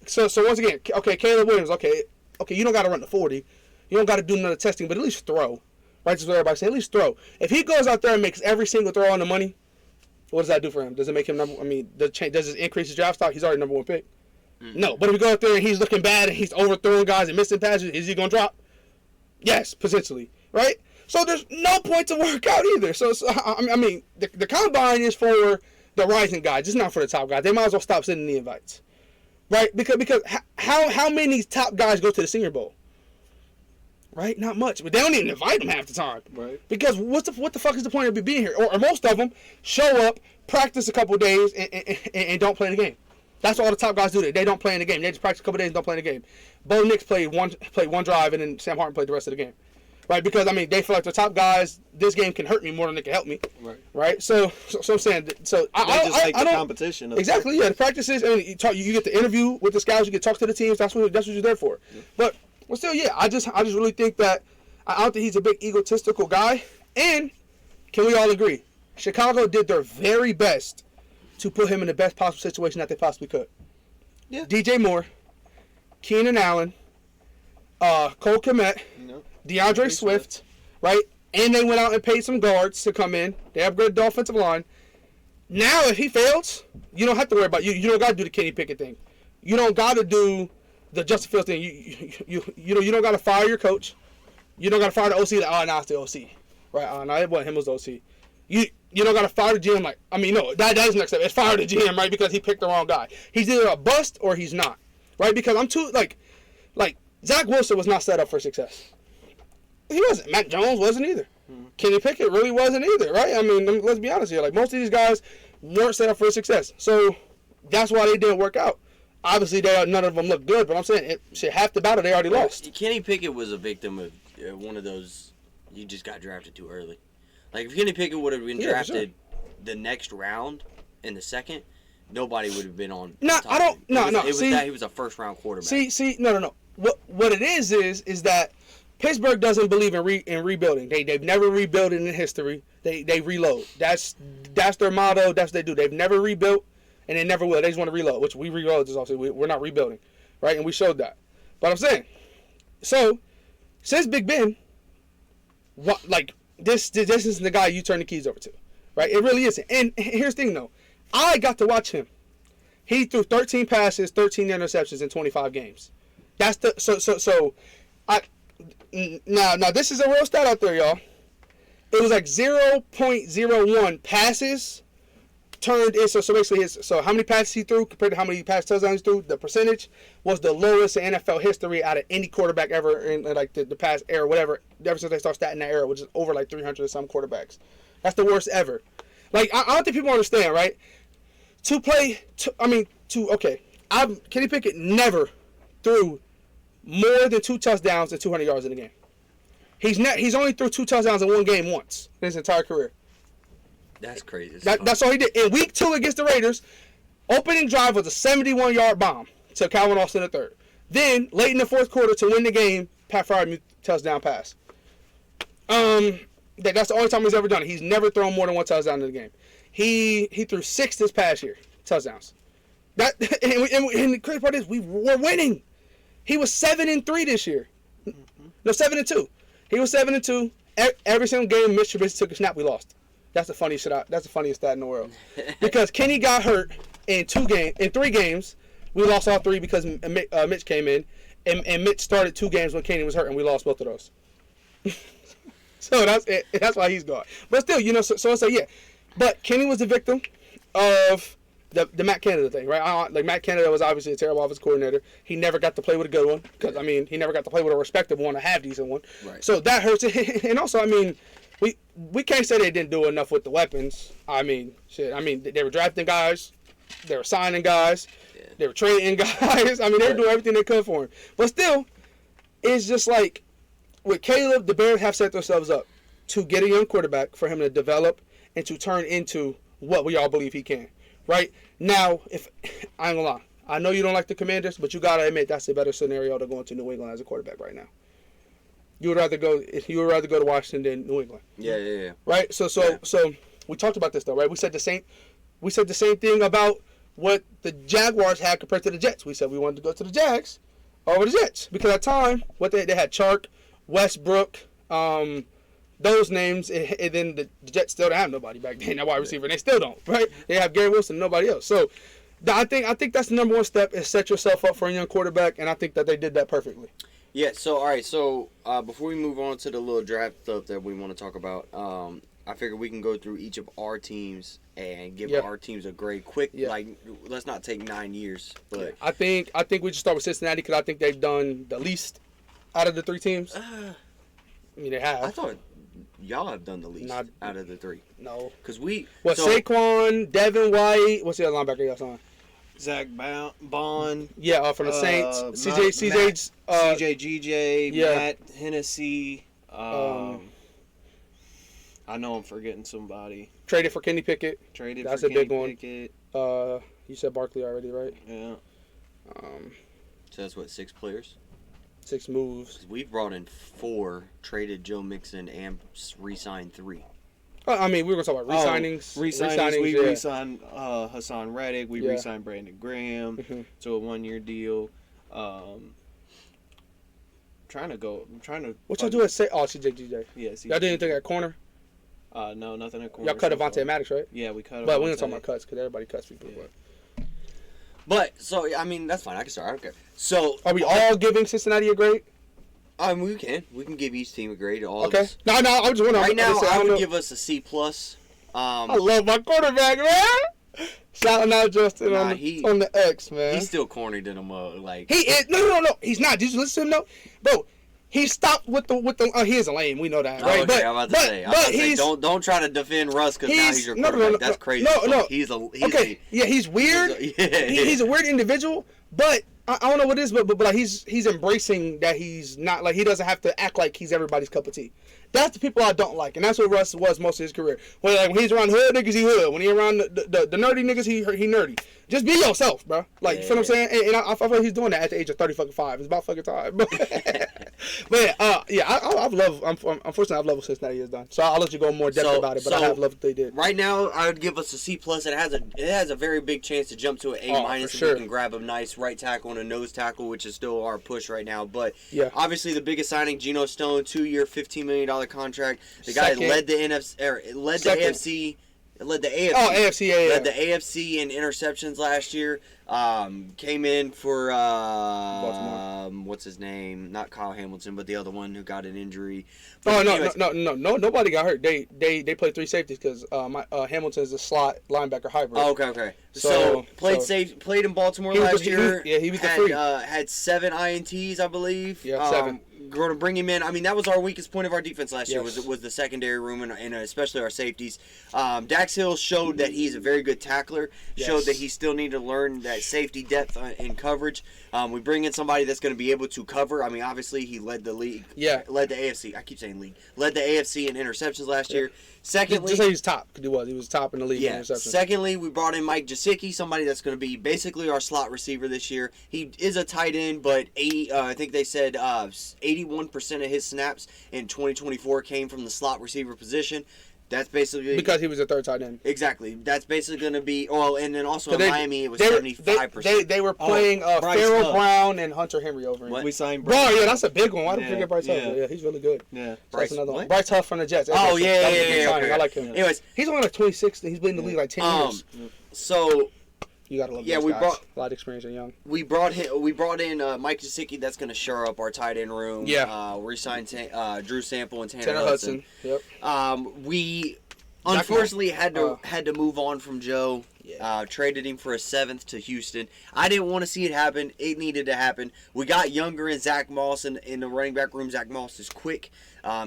So once again, okay, Caleb Williams, okay, you don't got to run the 40. You don't got to do none of the testing, but at least throw. Right? That's what everybody say. At least throw. If he goes out there and makes every single throw on the money, what does that do for him? Does it make him does it increase his draft stock? He's already number one pick. No, but if you go out there and he's looking bad and he's overthrowing guys and missing passes, is he going to drop? Yes, potentially, right? So there's no point to work out either. So I mean, the combine is for the rising guys. It's not for the top guys. They might as well stop sending the invites, right? Because how many top guys go to the Senior Bowl? Right? Not much. But they don't even invite them half the time. Right. Because what the fuck is the point of being here? Or most of them show up, practice a couple days, and don't play in the game. That's all the top guys do. They don't play in the game. They just practice a couple days and don't play in the game. Bo Nix played one drive, and then Sam Hartman played the rest of the game. Right? Because, I mean, they feel like the top guys, this game can hurt me more than it can help me. Right? So I'm saying, so I just like the competition. Exactly, yeah. The practices, I mean, you get to interview with the scouts, you get to talk to the teams. That's what you're there for. Yeah. But still, yeah, I just really think that I don't think he's a big egotistical guy. And can we all agree? Chicago did their very best to put him in the best possible situation that they possibly could. Yeah. DJ Moore, Keenan Allen, Cole Kmet, DeAndre Swift, right? And they went out and paid some guards to come in. They upgraded the offensive line. Now, if he fails, you don't have to worry about you. You don't got to do the Kenny Pickett thing. You don't got to do the Justin Fields thing. You don't got to fire your coach. You don't got to fire the OC. Like, now it's the OC, right? No, it wasn't him. It was the OC. You don't got to fire the GM. Like, I mean, no, that is the next step. It's fire the GM, right? Because he picked the wrong guy. He's either a bust or he's not, right? Because I'm too like Zach Wilson was not set up for success. He wasn't. Mac Jones wasn't either. Kenny Pickett really wasn't either, right? I mean, let's be honest here. Like, most of these guys weren't set up for success. So that's why they didn't work out. Obviously, none of them look good, but I'm saying half the battle they already lost. Kenny Pickett was a victim of one of those, you just got drafted too early. Like, if Kenny Pickett would have been drafted the next round in the second, nobody would have been on. No, I don't. No. It was that he was a first-round quarterback. No. What it is that Pittsburgh doesn't believe in rebuilding. They've never rebuilt in history. They reload. That's their motto. That's what they do. They've never rebuilt, and they never will. They just want to reload, which we reload is also we're not rebuilding, right? And we showed that. But I'm saying, so since Big Ben, this isn't the guy you turn the keys over to, right? It really isn't. And here's the thing, though. I got to watch him. He threw 13 passes, 13 interceptions in 25 games. That's the Now this is a real stat out there, y'all. It was like 0.01 passes turned in. So basically, so how many passes he threw compared to how many pass touchdowns he threw, the percentage was the lowest in NFL history out of any quarterback ever in like the past era, whatever. Ever since they started statting that era, which is over like 300 and some quarterbacks. That's the worst ever. Like, I don't think people understand, right? Kenny Pickett never threw more than 2 touchdowns and 200 yards in a game. He's only threw 2 touchdowns in one game once in his entire career. That's crazy. That's all he did. In week 2 against the Raiders, opening drive was a 71-yard bomb to Calvin Austin III. Then, late in the fourth quarter to win the game, Pat Freiermuth touchdown pass. That's the only time he's ever done it. He's never thrown more than one touchdown in the game. He threw 6 this past year, touchdowns. And the crazy part is we're winning. He was 7-3 this year. No, 7-2. He was 7-2. Every single game Mitch Trubisky took a snap, we lost. That's the funniest shit. That's the funniest stat in the world. Because Kenny got hurt in 3 games. We lost all 3 because Mitch came in, and Mitch started 2 games when Kenny was hurt, and we lost both of those. So that's it. That's why he's gone. But still, so yeah. But Kenny was the victim of the Matt Canada thing, right? Like Matt Canada was obviously a terrible offensive coordinator. He never got to play with a good one because he never got to play with a respectable one, a half decent one. Right. So that hurts. And also, we can't say they didn't do enough with the weapons. They were drafting guys, they were signing guys, they were trading guys. They were doing everything they could for him. But still, it's just like with Caleb, the Bears have set themselves up to get a young quarterback for him to develop and to turn into what we all believe he can. Right? Now, if I ain't gonna lie, I know you don't like the Commanders, but you gotta admit that's a better scenario to go into New England as a quarterback right now. You would rather go to Washington than New England. Yeah. Right? So we talked about this though, right? We said the same thing about what the Jaguars had compared to the Jets. We said we wanted to go to the Jags over the Jets because at the time they had Chark, Westbrook, those names, and then the Jets still don't have nobody back then, that wide receiver. They still don't, right? They have Gary Wilson and nobody else. So I think that's the number one step is set yourself up for a young quarterback, and I think that they did that perfectly. Yeah, so, all right, so before we move on to the little draft stuff that we want to talk about, I figure we can go through each of our teams and give our teams a grade quick, let's not take 9 years. But I think we should start with Cincinnati because I think they've done the least out of the 3 teams. They have. I thought y'all have done the least out of the 3. No. Because Saquon, Devin White, what's the other linebacker y'all signed? Zach Bond. Yeah, from the Saints. CJ, GJ, Matt Hennessy. I know I'm forgetting somebody. Traded for Kenny Pickett. That's a big one. You said Barkley already, right? Yeah. So that's what, 6 players? 6 moves. We've brought in 4, traded Joe Mixon, and re-signed 3. We were going to talk about re-signings. Re-signings. We re-signed Hassan Reddick. We re-signed Brandon Graham to a 1-year deal. What y'all do at CJ? Yeah, CJ. Y'all did anything at corner? No, nothing at corner. Y'all cut Avonte Maddox, right? Yeah, we cut. But we didn't talk about cuts because everybody cuts people. Yeah. But so that's fine. I can start. I don't care. So are we all giving Cincinnati a grade? We can give each team a grade. Okay. No, I'm just wondering. Right now, I would give us a C+. I love my quarterback, man. Shouting out Justin on the X, man. He's still corny to them. He is. No. He's not. Did you listen to him? No, bro. He stopped with the. He is lame. We know that, right? Okay, I'm about to say. Don't try to defend Russ because now he's your quarterback. That's crazy. No. He's he's weird. He's a weird individual, but. I don't know what it is, but like he's embracing that he's not like he doesn't have to act like he's everybody's cup of tea. That's the people I don't like, and that's what Russ was most of his career. When he's around hood niggas, he hood. When he's around the nerdy niggas, he nerdy. Just be yourself, bro. Like you feel what I'm saying? And I feel like he's doing that at the age of 35. It's about fucking time. But I've loved. Unfortunately, I've loved what Cincinnati has done. So I'll let you go more depth about it. But I have loved what they did. Right now, I would give us a C+. It has a very big chance to jump to an A- if we can grab a nice right tackle and a nose tackle, which is still our push right now. But obviously, the biggest signing, Geno Stone, 2-year, $15 million contract. The guy led the AFC. Led the AFC in interceptions last year. Came in for what's his name? Not Kyle Hamilton, but the other one who got an injury. But no. Nobody got hurt. They played 3 safeties because Hamilton's a slot linebacker hybrid. Oh, okay. So played in Baltimore last year. He was the free. Had 7 INTs, I believe. Yeah, 7. Going to bring him in. That was our weakest point of our defense last year. Was the secondary room and especially our safeties. Dax Hill showed that he's a very good tackler. Showed that he still needed to learn that safety depth in coverage. We bring in somebody that's going to be able to cover. Obviously he led the league. Yeah. Led the AFC. I keep saying league. Led the AFC in interceptions last year. Secondly, just say he's top because he was top in the league in yeah. interceptions. Secondly, we brought in Mike Gesicki, somebody that's going to be basically our slot receiver this year. He is a tight end, but I think they said 81% of his snaps in 2024 came from the slot receiver position. That's basically because he was a third tight end. Exactly. That's basically going to be. Well, and then also in Miami, it was 75%. They were playing Pharaoh Brown and Hunter Henry over him. We signed Bryce. Bro, yeah, that's a big one. Why don't you forget Bryce Huff? Yeah, he's really good. Yeah. That's another one. Bryce Huff from the Jets. Oh, yeah. Okay. I like him. Anyways. He's only like 26. He's been in the league like 10 years. So... You gotta love those guys. A lot of experience and young. We brought in Mike Gesicki. That's going to shore up our tight end room. Yeah. We signed Drew Sample and Tanner Hudson. Yep. We unfortunately had to move on from Joe. Yeah. Traded him for a 7th to Houston. I didn't want to see it happen. It needed to happen. We got younger in Zach Moss in the running back room. Zach Moss is quick.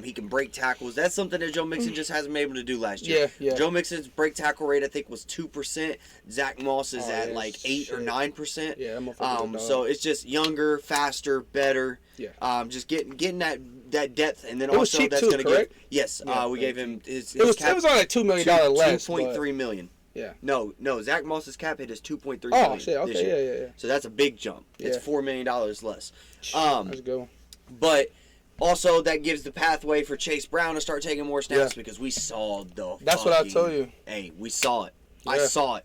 He can break tackles. That's something that Joe Mixon just hasn't been able to do last year. Yeah. Joe Mixon's break tackle rate, I think, was 2%. Zach Moss is at like 8 or 9%. Yeah, so it's just younger, faster, better. Yeah. Just getting that depth, and then it was also cheap that's too, going to correct? get. Yes. We gave him his it was cap, only like $2 million less. $2.3 million. Yeah. No. Zach Moss's cap hit is $2.3 million. Oh shit. This year. Okay. Yeah. So that's a big jump. It's $4 million less. That's a good one. But also that gives the pathway for Chase Brown to start taking more snaps because we saw the. That's what I told you. Hey, we saw it. Yeah. I saw it.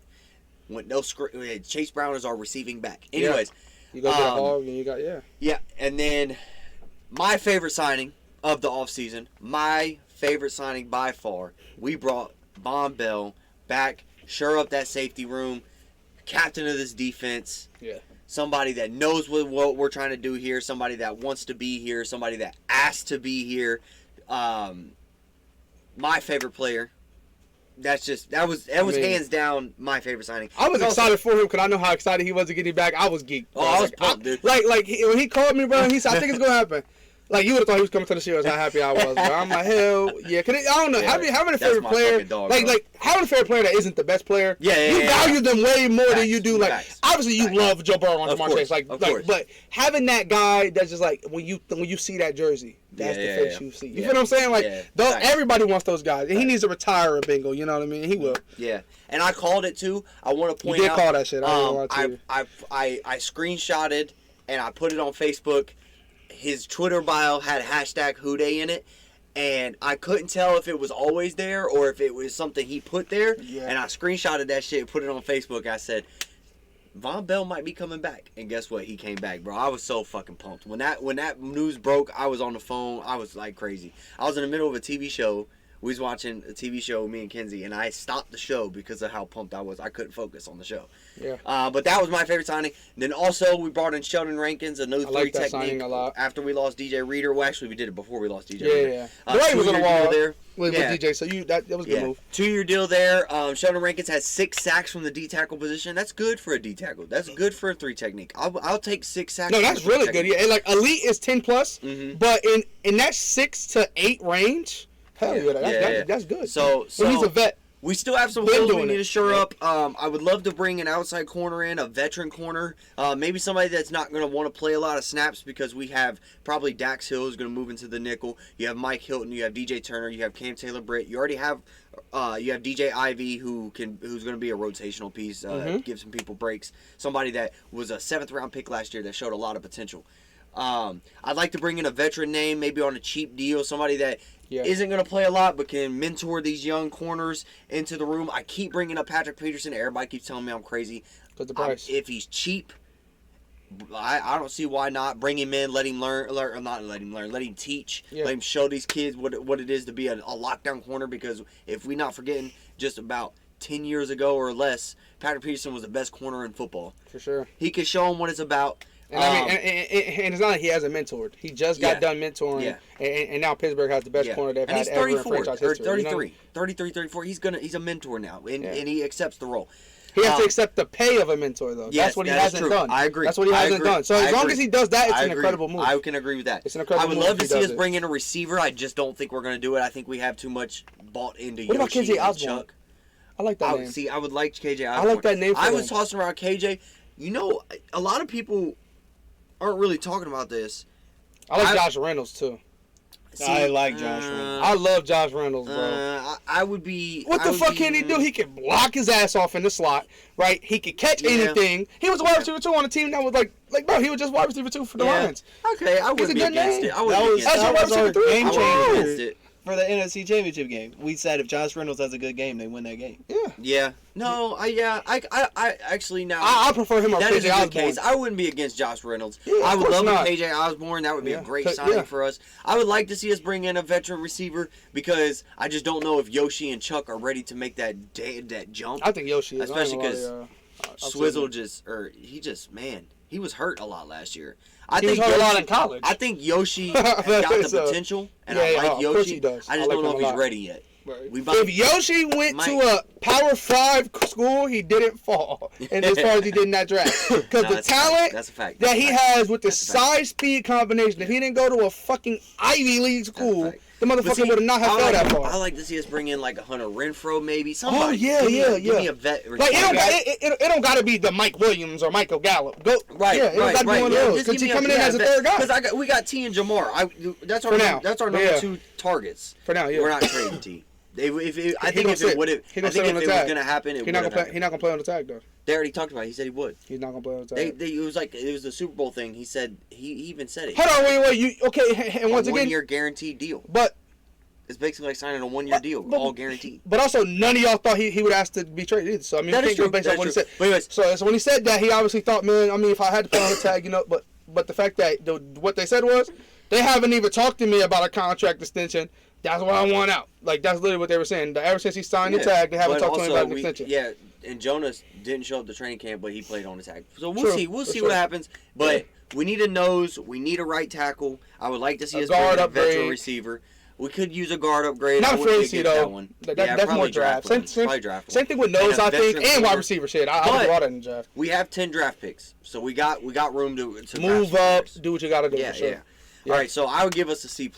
When Chase Brown is our receiving back. Anyways, you go get a hog and you got Yeah, and then my favorite signing of the offseason, my favorite signing by far, we brought Von Bell back. Shore up that safety room, captain of this defense. Yeah. Somebody that knows what we're trying to do here. Somebody that wants to be here. Somebody that asked to be here. My favorite player. That was hands down my favorite signing. I was excited for him because I know how excited he was to get him back. I was geeked. I was pumped, dude. Like when he called me, bro, he said, "I think it's gonna happen." Like, you would have thought he was coming to the show. How happy I was. Bro. I'm like, hell yeah. I don't know. Having a favorite player, like having a favorite player that isn't the best player. You value them way more than you do. Like, obviously you love Joe Burrow and Jamar Chase. But having that guy that's just like when you see that jersey, that's the face you see. You feel what I'm saying? Like, everybody wants those guys, and he needs to retire a bingo. You know what I mean? He will. Yeah, and I called it too. I want to point out. You did call that shit. I screenshotted and I put it on Facebook. His Twitter bio had hashtag Houday in it, and I couldn't tell if it was always there or if it was something he put there. Yeah. And I screenshotted that shit and put it on Facebook. I said, Von Bell might be coming back. And guess what? He came back, bro. I was so fucking pumped. When that news broke, I was on the phone. I was like crazy. I was in the middle of a TV show. We was watching a TV show, me and Kenzie, and I stopped the show because of how pumped I was. I couldn't focus on the show. Yeah. But that was my favorite signing. And then also we brought in Sheldon Rankins, a new three technique. A lot. After we lost DJ Reader. Well, actually, we did it before we lost DJ Reader. Yeah. The way was on the wall there with DJ, so that was a good move. 2-year deal there. Sheldon Rankins has 6 sacks from the D tackle position. That's good for a D tackle. That's good for a 3 technique. I'll take 6 sacks. No, that's really good. Yeah, and like elite is 10 plus, but in that 6 to 8 range. Hell yeah, that's good. So he's a vet. We still have some holes we need to shore up. I would love to bring an outside corner in, a veteran corner. Maybe somebody that's not going to want to play a lot of snaps because we have probably Dax Hill who's going to move into the nickel. You have Mike Hilton. You have DJ Turner. You have Cam Taylor-Britt. You already have DJ Ivey who's going to be a rotational piece, give some people breaks. Somebody that was a 7th round pick last year that showed a lot of potential. I'd like to bring in a veteran name, maybe on a cheap deal, somebody that isn't going to play a lot but can mentor these young corners into the room. I keep bringing up Patrick Peterson. Everybody keeps telling me I'm crazy. But the price. If he's cheap, I don't see why not. Bring him in, let him learn, or not let him learn, let him teach, let him show these kids what it is to be a lockdown corner, because if we're not forgetting, just about 10 years ago or less, Patrick Peterson was the best corner in football. For sure. He could show them what it's about. And and it's not like he hasn't mentored. He just got done mentoring, and now Pittsburgh has the best corner they've had ever in franchise history. 33. He's a mentor now, and he accepts the role. He has to accept the pay of a mentor, though. Yes, that's what he hasn't done. I agree. That's what he hasn't done. So as long as he does that, it's an incredible move. I can agree with that. It's an incredible move. I would love to see us bring in a receiver. I just don't think we're going to do it. I think we have too much bought into What about Yoshi KJ and Osborne? Chuck. I like that name. See, I would like KJ Osborne. I like that name for I him. was tossing around KJ. You know, a lot of people aren't really talking about this. I like Josh Reynolds, too. See, I like Josh Reynolds. I love Josh Reynolds, bro. I would be. What the fuck can he do? He can block his ass off in the slot, right? He could catch anything. He was a wide receiver 2 on a team that was like bro, he was just wide receiver 2 for the Lions. Okay, I wouldn't be good against name. it. I wouldn't be against it. That was our game I wouldn't be against changer it. for the NFC Championship game. We said if Josh Reynolds has a good game, they win that game. Yeah. Yeah. No, I actually now. I prefer him over That is KJ a Osborne. good case. I wouldn't be against Josh Reynolds. Yeah, I of would course love not. KJ Osborne. That would be a great signing Yeah. for us. I would like to see us bring in a veteran receiver because I just don't know if Yoshi and Chuck are ready to make that jump. I think Yoshi is. Especially because Swizzle he was hurt a lot last year. I He think was hurt a lot Yoshi- in college. I think Yoshi has got the So, potential, and yeah, I like of course Yoshi. he does. I I just like don't know him if a he's lot. ready yet. If Yoshi went to a Power 5 school, he didn't fall. And as far as he did in that draft. Because the talent that's a fact. that he has with the That's a fact. size-speed combination, if he didn't go to a fucking Ivy League school, fact. the But motherfucker see, would have not have fell that I far. like to see us bring in like a Hunter Renfro, maybe somebody. Oh, yeah. Give me a vet. Like, it don't got to be the Mike Williams or Michael Gallup. Right, yeah, it don't gotta be one of those. Just Because give he me coming in as a third guy. Because we got T and Jamar. That's our For now. that's our number Yeah. 2 targets. For now, yeah. We're not trading T. I think He if gonna it would sit. have, He I gonna think sit if on it the was tag. gonna happen, it He's not would gonna have. play. He's not gonna play on the tag though. They already talked about it. He said he would. He's not gonna play on the tag. It was the Super Bowl thing. He said he even said it. Hold on, wait. You okay? And once a again, 1-year guaranteed deal. but It's basically like signing a 1-year deal, all guaranteed. But also, none of y'all thought he would ask to be traded either. So I mean, That we is can't go true. based That on what he is said. true. But anyways- So when he said that, he obviously thought, man. I mean, if I had to put on the tag, but the fact that what they said was, they haven't even talked to me about a contract extension. That's what I want out. Like that's literally what they were saying. Ever since he signed the tag, they haven't But talked to him also about an extension. Yeah, and Jonas didn't show up to training camp, but he played on the tag. So we'll True, see. We'll for see sure. what happens. But we need a nose. We need a right tackle. I would like to see A us bring guard in a veteran upgrade. receiver. We could use a guard upgrade. I Not wouldn't be fantasy against though. that one. That's probably more draft. one. Same Probably draft one. same thing with And nose, a I think, veteran and wide corner. receiver shit. I would But- do all that in the draft. We have 10 draft picks, so we got room to Move draft up, players. do what you got to do. Yeah, for sure. yeah. All right, so I would give us a C+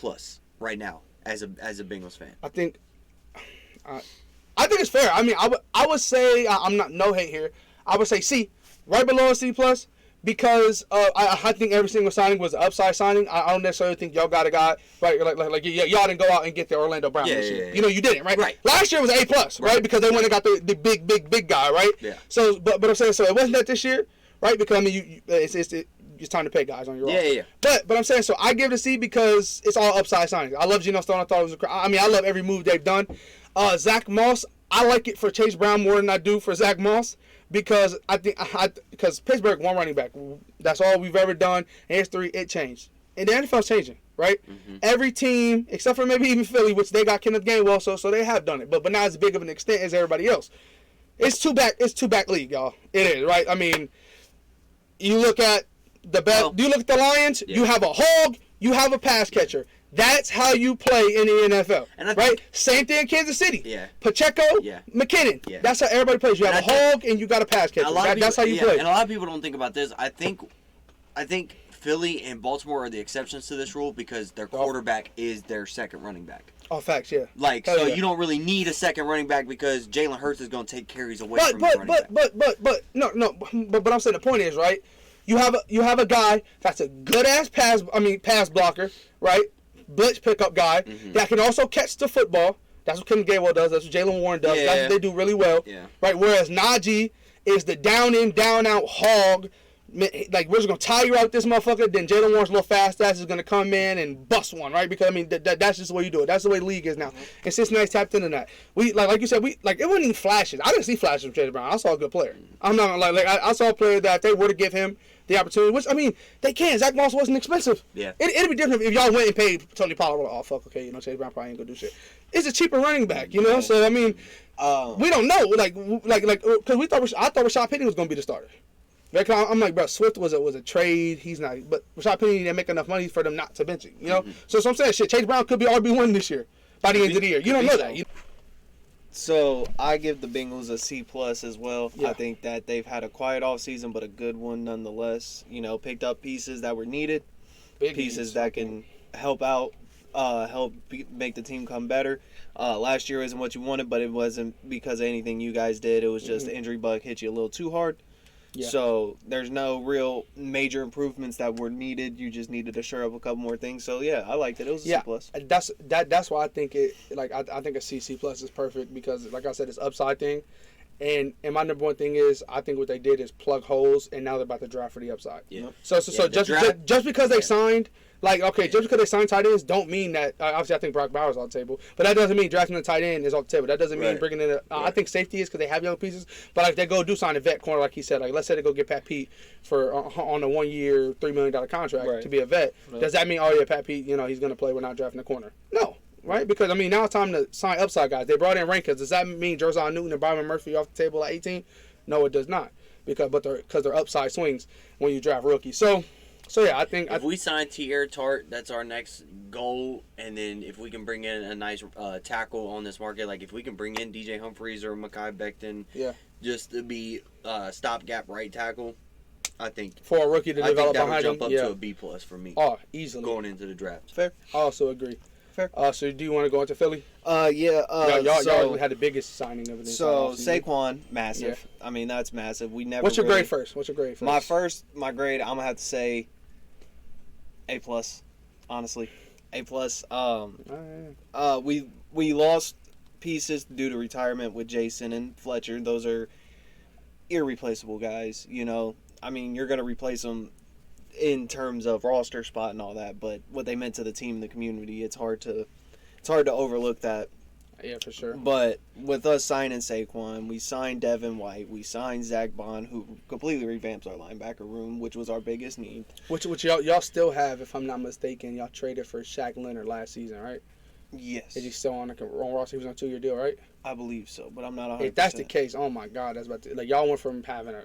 right now as a Bengals fan. I think it's fair. I mean, I would say I'm not no hate here. I would say C, right below a C+, because I think every single signing was an upside signing. I don't necessarily think y'all got a guy right like y'all didn't go out and get the Orlando Brown this year. Yeah. You know, you didn't, right? Right. Last year was A+, right? Because they went and got the big guy, right? Yeah. So, but I'm saying so it wasn't that this year, right? Because I mean, it's time to pay guys on your own. Yeah. But I'm saying, so I give it a C because it's all upside signings. I love Geno Stone. I thought it was I love every move they've done. Zach Moss, I like it for Chase Brown more than I do for Zach Moss because because Pittsburgh one running back. That's all we've ever done. In history, it changed. And the NFL's changing, right? Mm-hmm. Every team, except for maybe even Philly, which they got Kenneth Gainwell, so they have done it. But not as big of an extent as everybody else. It's two back league, y'all. It is, right? I mean, you look at the you look at the Lions, Yeah. you have a hog, you have a pass catcher. That's how you play in the NFL, And I right? think- Same thing in Kansas City. Yeah. Pacheco, Yeah. McKinnon. Yeah. That's how everybody plays. You have And a I think- hog and you got a pass catcher. A lot of That's how people- you yeah, play. And a lot of people don't think about this. I think Philly and Baltimore are the exceptions to this rule because their quarterback is their second running back. Oh, facts, yeah. Like, Hell so yeah. you don't really need a second running back because Jalen Hurts is going to take carries away from the But running back. but I'm saying the point is, right? You have a guy that's a good ass pass blocker, right? Blitz pickup guy Mm-hmm. that can also catch the football. That's what Kevin Gainwell does. That's what Jalen Warren does. Yeah. That's what they do really well. Yeah. Right. Whereas Najee is the down in, down out hog. Like, we're just gonna tie you out this motherfucker. Then Jalen Warren's little fast ass is gonna come in and bust one, right? Because I mean, that's just the way you do it. That's the way the league is now. And Cincinnati's tapped into that. We like you said, it wasn't even flashes. I didn't see flashes from Chase Brown. I saw a good player. I'm not like I saw a player that if they were to give him the opportunity, which I mean, they can. Zach Moss wasn't expensive. Yeah. It'd be different if y'all went and paid Tony Pollard. Oh fuck, okay, Chase Brown probably ain't gonna do shit. It's a cheaper running back, you know. So I mean, we don't know, like, because I thought Rashad Penny was gonna be the starter. Like, I'm like, bro, Swift was a trade. He's not, but Rashad Penny didn't make enough money for them not to bench him, you know. So I'm saying, shit, Chase Brown could be RB1 this year by the end of the year. You don't know that. So I give the Bengals a C+ as well. Yeah. I think that they've had a quiet offseason, but a good one nonetheless. You know, picked up pieces that were needed, pieces that can help out, make the team come better. Last year wasn't what you wanted, but it wasn't because of anything you guys did. It was just the injury bug hit you a little too hard. Yeah. So there's no real major improvements that were needed. You just needed to shore up a couple more things. So yeah, I liked it. It was a Yeah. C+. That's why I think it like I think a C plus is perfect because like I said, it's upside thing, and my number one thing is I think what they did is plug holes, and now they're about to draft for the upside. Yeah. So the just draft- just because they yeah. signed. Like, okay, just because they signed tight ends don't mean that, obviously I think Brock Bowers on the table, but that doesn't mean drafting a tight end is on the table. That doesn't mean Right. bringing in I think safety is because they have young pieces, but like they go do sign a vet corner like he said. Like let's say they go get Pat Pete for on a 1 year, $3 million contract Right. to be a vet. Right. Does that mean, oh yeah, Pat Pete, he's going to play, we're not drafting a corner? No. Right? Because, I mean, now it's time to sign upside guys. They brought in Rankins. Does that mean Jer'Zhan Newton and Byron Murphy off the table at 18? No, it does not. Because they're upside swings when you draft rookies. So yeah, I think If we sign Tierra Tart, that's our next goal. And then if we can bring in a nice tackle on this market, like if we can bring in DJ Humphries or Mekhi Becton, Yeah. just to be stopgap right tackle, I think for a rookie to I think develop that would behind jump him, up yeah. to a B plus for me Oh, easily. going into the draft. Fair. I also agree. Fair. So do you want to go into Philly? Yeah. Y'all had the biggest signing of the So entire offseason. Saquon, massive. I mean, that's massive. We never. What's your really- grade first? My grade, I'm gonna have to say A plus. Honestly, A plus. We lost pieces due to retirement with Jason and Fletcher. Those are irreplaceable guys. I mean, you're gonna replace them in terms of roster spot and all that, but what they meant to the team and the community, it's hard to overlook that. Yeah, for sure. But with us signing Saquon, we signed Devin White, we signed Zach Bond, who completely revamps our linebacker room, which was our biggest need. Which y'all still have, if I'm not mistaken, y'all traded for Shaq Leonard last season, right? Yes, Is he still on roster? He was on a 2-year deal, right? I believe so, but I'm not 100%. If that's the case, oh my God, that's about to like y'all went from having a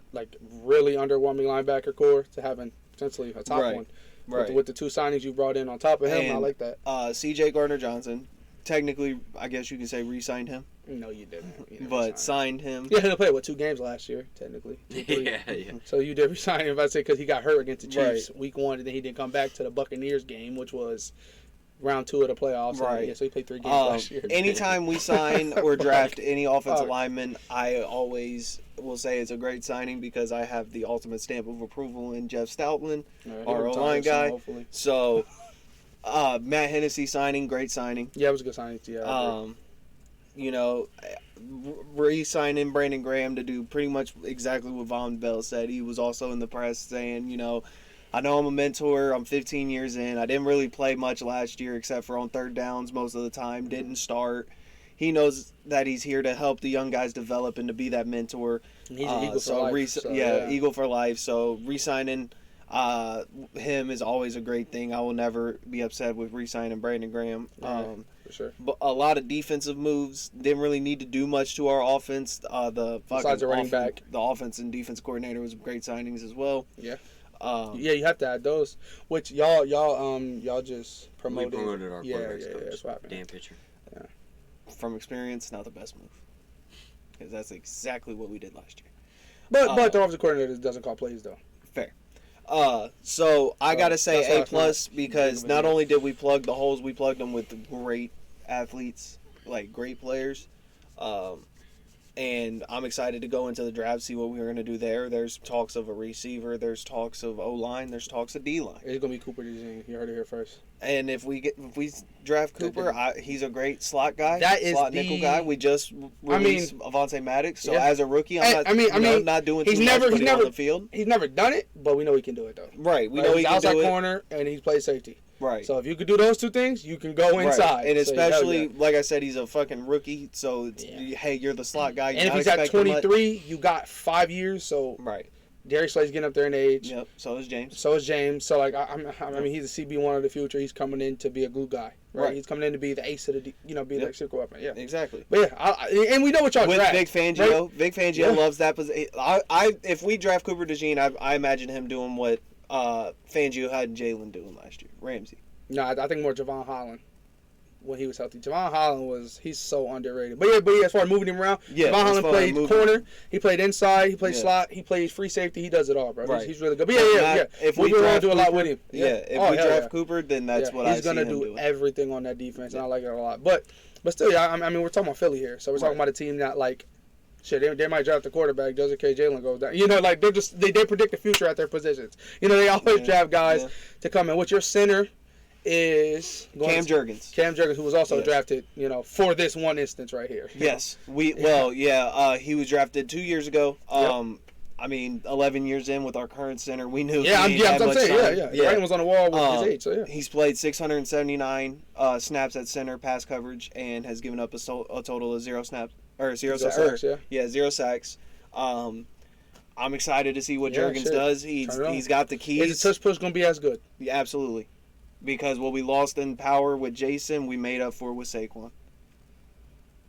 really underwhelming linebacker core to having potentially a top Right. one. Right. With the two signings you brought in on top of him, I And, like that. C.J. Gardner-Johnson, technically, I guess you could say re-signed him, No, you didn't. You didn't but resign. signed him. Yeah, he played 2 games last year, technically. 2, 3. yeah. So you did resign him, I'd say, because he got hurt against the Chiefs Right. week 1, and then he didn't come back to the Buccaneers game, which was round 2 of the playoffs. And, Right. yeah, so he played 3 games last year. Anytime we sign or draft any offensive Oh. lineman, I always will say it's a great signing because I have the ultimate stamp of approval in Jeff Stoutland, Yeah, our he'll retire O-line soon, guy. hopefully. So, Matt Hennessy signing, great signing. Yeah, it was a good signing. Yeah, I agree. Re-signing Brandon Graham to do pretty much exactly what Von Bell said. He was also in the press saying, I know I'm a mentor. I'm 15 years in. I didn't really play much last year except for on third downs most of the time. Didn't start. He knows that he's here to help the young guys develop and to be that mentor. He's an Eagle for life. Eagle for life. So re-signing him is always a great thing. I will never be upset with re-signing Brandon Graham. Yeah, for sure. But a lot of defensive moves didn't really need to do much to our offense. Besides the running back. The offense and defense coordinator was great signings as well. Yeah. Um, Yeah, you have to add those. Which y'all just We promoted. promoted our yeah, quarterbacks yeah, coach. that's what happened. Dan Pitcher. From experience, not the best move. Because that's exactly what we did last year. But the offensive coordinator doesn't call plays though. Fair. So I gotta that's say why A it's plus not because big of a not deal. only did we plug the holes, we plugged them with great athletes, like great players. And I'm excited to go into the draft, see what we're gonna do there. There's talks of a receiver, there's talks of O line, there's talks of D line. It's gonna be Cooper DeJean. You heard it here first. And if we draft Cooper, he's a great slot guy. That is slot the- nickel guy. We just released Avonte Maddox. So Yeah. as a rookie, I mean, not doing he's too never- much, he's but never- on the field. He's never done it, but we know he can do it though. Right, we Right? know He's he can outside do it. corner and he plays safety. Right. So if you could do those 2 things, you can go inside. Right. And So, especially, hell yeah. like I said, he's a fucking rookie. So, it's, Yeah. hey, you're the slot guy. You're And if not he's at expecting much. 23, you got 5 years. So Right. Darius Slay's getting up there in age. Yep. So is James. So is James. So like I mean, he's a CB1 of the future. He's coming in to be a glue guy, right? Right. He's coming in to be the ace of the, be Yep. the secret weapon. Yeah. Exactly. But yeah, and we know what y'all With draft. Vic Fangio, right? Vic Fangio Yeah. loves that position. If we draft Cooper DeJean, I imagine him doing what Fangio had Jalen doing last year. Ramsey. No, I think more Javon Holland when he was healthy. Javon Holland he's so underrated. But yeah, as far as moving him around, Yeah, Javon as Holland far as played moving- corner, he played inside, he played Yeah. slot, he plays free safety, he does it all, bro. Right. He's really good. But But yeah. not- If we Moving around, draft do a lot Cooper- with him. Yeah. If Oh, we hell draft yeah. Cooper, then that's Yeah, what I he's see gonna him do doing. everything on that defense, and Yeah. I like it a lot. But still, yeah, I mean, we're talking about Philly here, so we're talking Right. about a team that like Shit, they might draft the quarterback just in case Jalen goes down. You know, like they predict the future at their positions. You know, they always draft guys to come in. What your center is Cam Jurgens. Cam Jurgens, who was also drafted, you know, for this one instance right here. Yes, he was drafted 2 years ago. I mean, 11 years in with our current center, we knew. I'm saying. The writing was on the wall with his age. So he's played 679 snaps at center, pass coverage, and has given up a total of 0 snaps or 0 sacks. 0 sacks. I'm excited to see what Jurgens does. He's got the keys. Is the touch push gonna be as good? Yeah, absolutely. Because what we lost in power with Jason, we made up for with Saquon.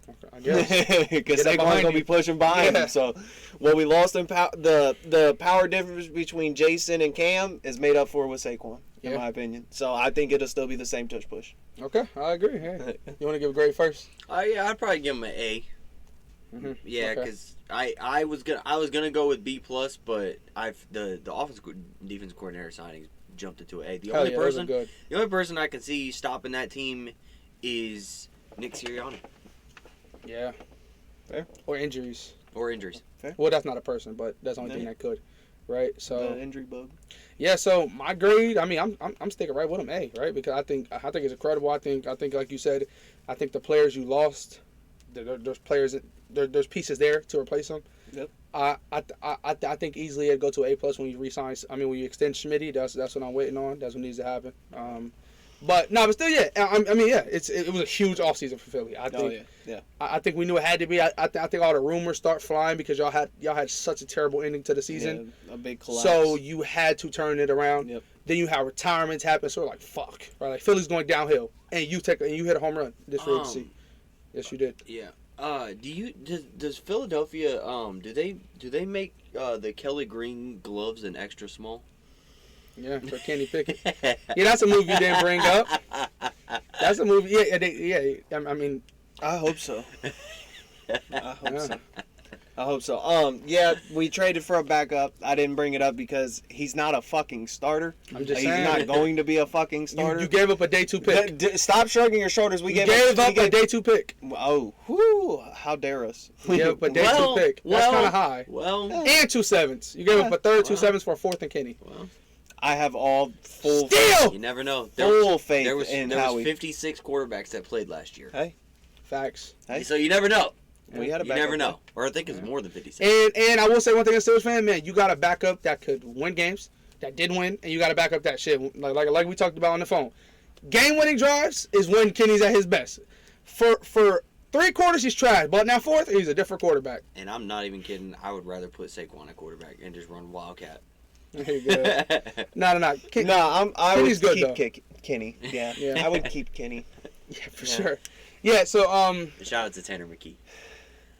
Okay, I guess. Because Saquon's gonna be pushing behind him. So what we lost in the power difference between Jason and Cam is made up for with Saquon, in my opinion. So I think it'll still be the same touch push. Okay, I agree. Hey. You want to give a grade first? Yeah, I'd probably give him an A. Mm-hmm. Yeah, because I was gonna go with B+, but the defense coordinator signings jumped it to an A. The only person I can see stopping that team is Nick Sirianni. Yeah. Fair. Or injuries. Fair. Well, that's not a person, but that's the only thing that could. Right? So the injury bug. Yeah, so my grade, I mean, I'm sticking right with him, A, right? Because I think it's incredible. I think like you said, I think the players you lost, there's pieces there to replace them. Yep. I think easily it'd go to an A+ when you resign. I mean, when you extend Schmitty, that's what I'm waiting on. That's what needs to happen. But still, yeah. It was a huge offseason for Philly. I think. I think we knew it had to be. I think all the rumors start flying because y'all had such a terrible ending to the season. Yeah, a big collapse. So you had to turn it around. Yep. Then you have retirements happen. So like fuck, right? Like Philly's going downhill, and you hit a home run this free agency. Yes, you did. Yeah. Does Philadelphia do they make the Kelly Green gloves an extra small? Yeah, for Kenny Pickett. Yeah, that's a movie you didn't bring up. That's a movie. Yeah. I mean, I hope so. I hope so. Yeah, we traded for a backup. I didn't bring it up because he's not a fucking starter. I'm just saying. He's not going to be a fucking starter. You gave up a day 2 pick. Stop shrugging your shoulders. We gave up a day 2 pick. Oh, whoo, how dare us. We gave up a day 2 pick. That's kind of high. And 2 7s. You gave up a third, 2 7s for a fourth and Kenny. Well, I have all full You never know. Full faith there was in Howie. There was 56 quarterbacks that played last year. Hey. Facts. Hey. So you never know. We had a backup. You never know. Or I think it's more than 56. And I will say one thing as a Steelers fan, man, you got a backup that could win games, that did win, and you got a backup that shit. Like we talked about on the phone. Game-winning drives is when Kenny's at his best. For 3 quarters, he's trash. But now fourth, he's a different quarterback. And I'm not even kidding. I would rather put Saquon at quarterback and just run Wildcat. There you go. No. I would keep Kenny. Yeah. I would keep Kenny. Yeah, for sure. Yeah, so shout out to Tanner McKee.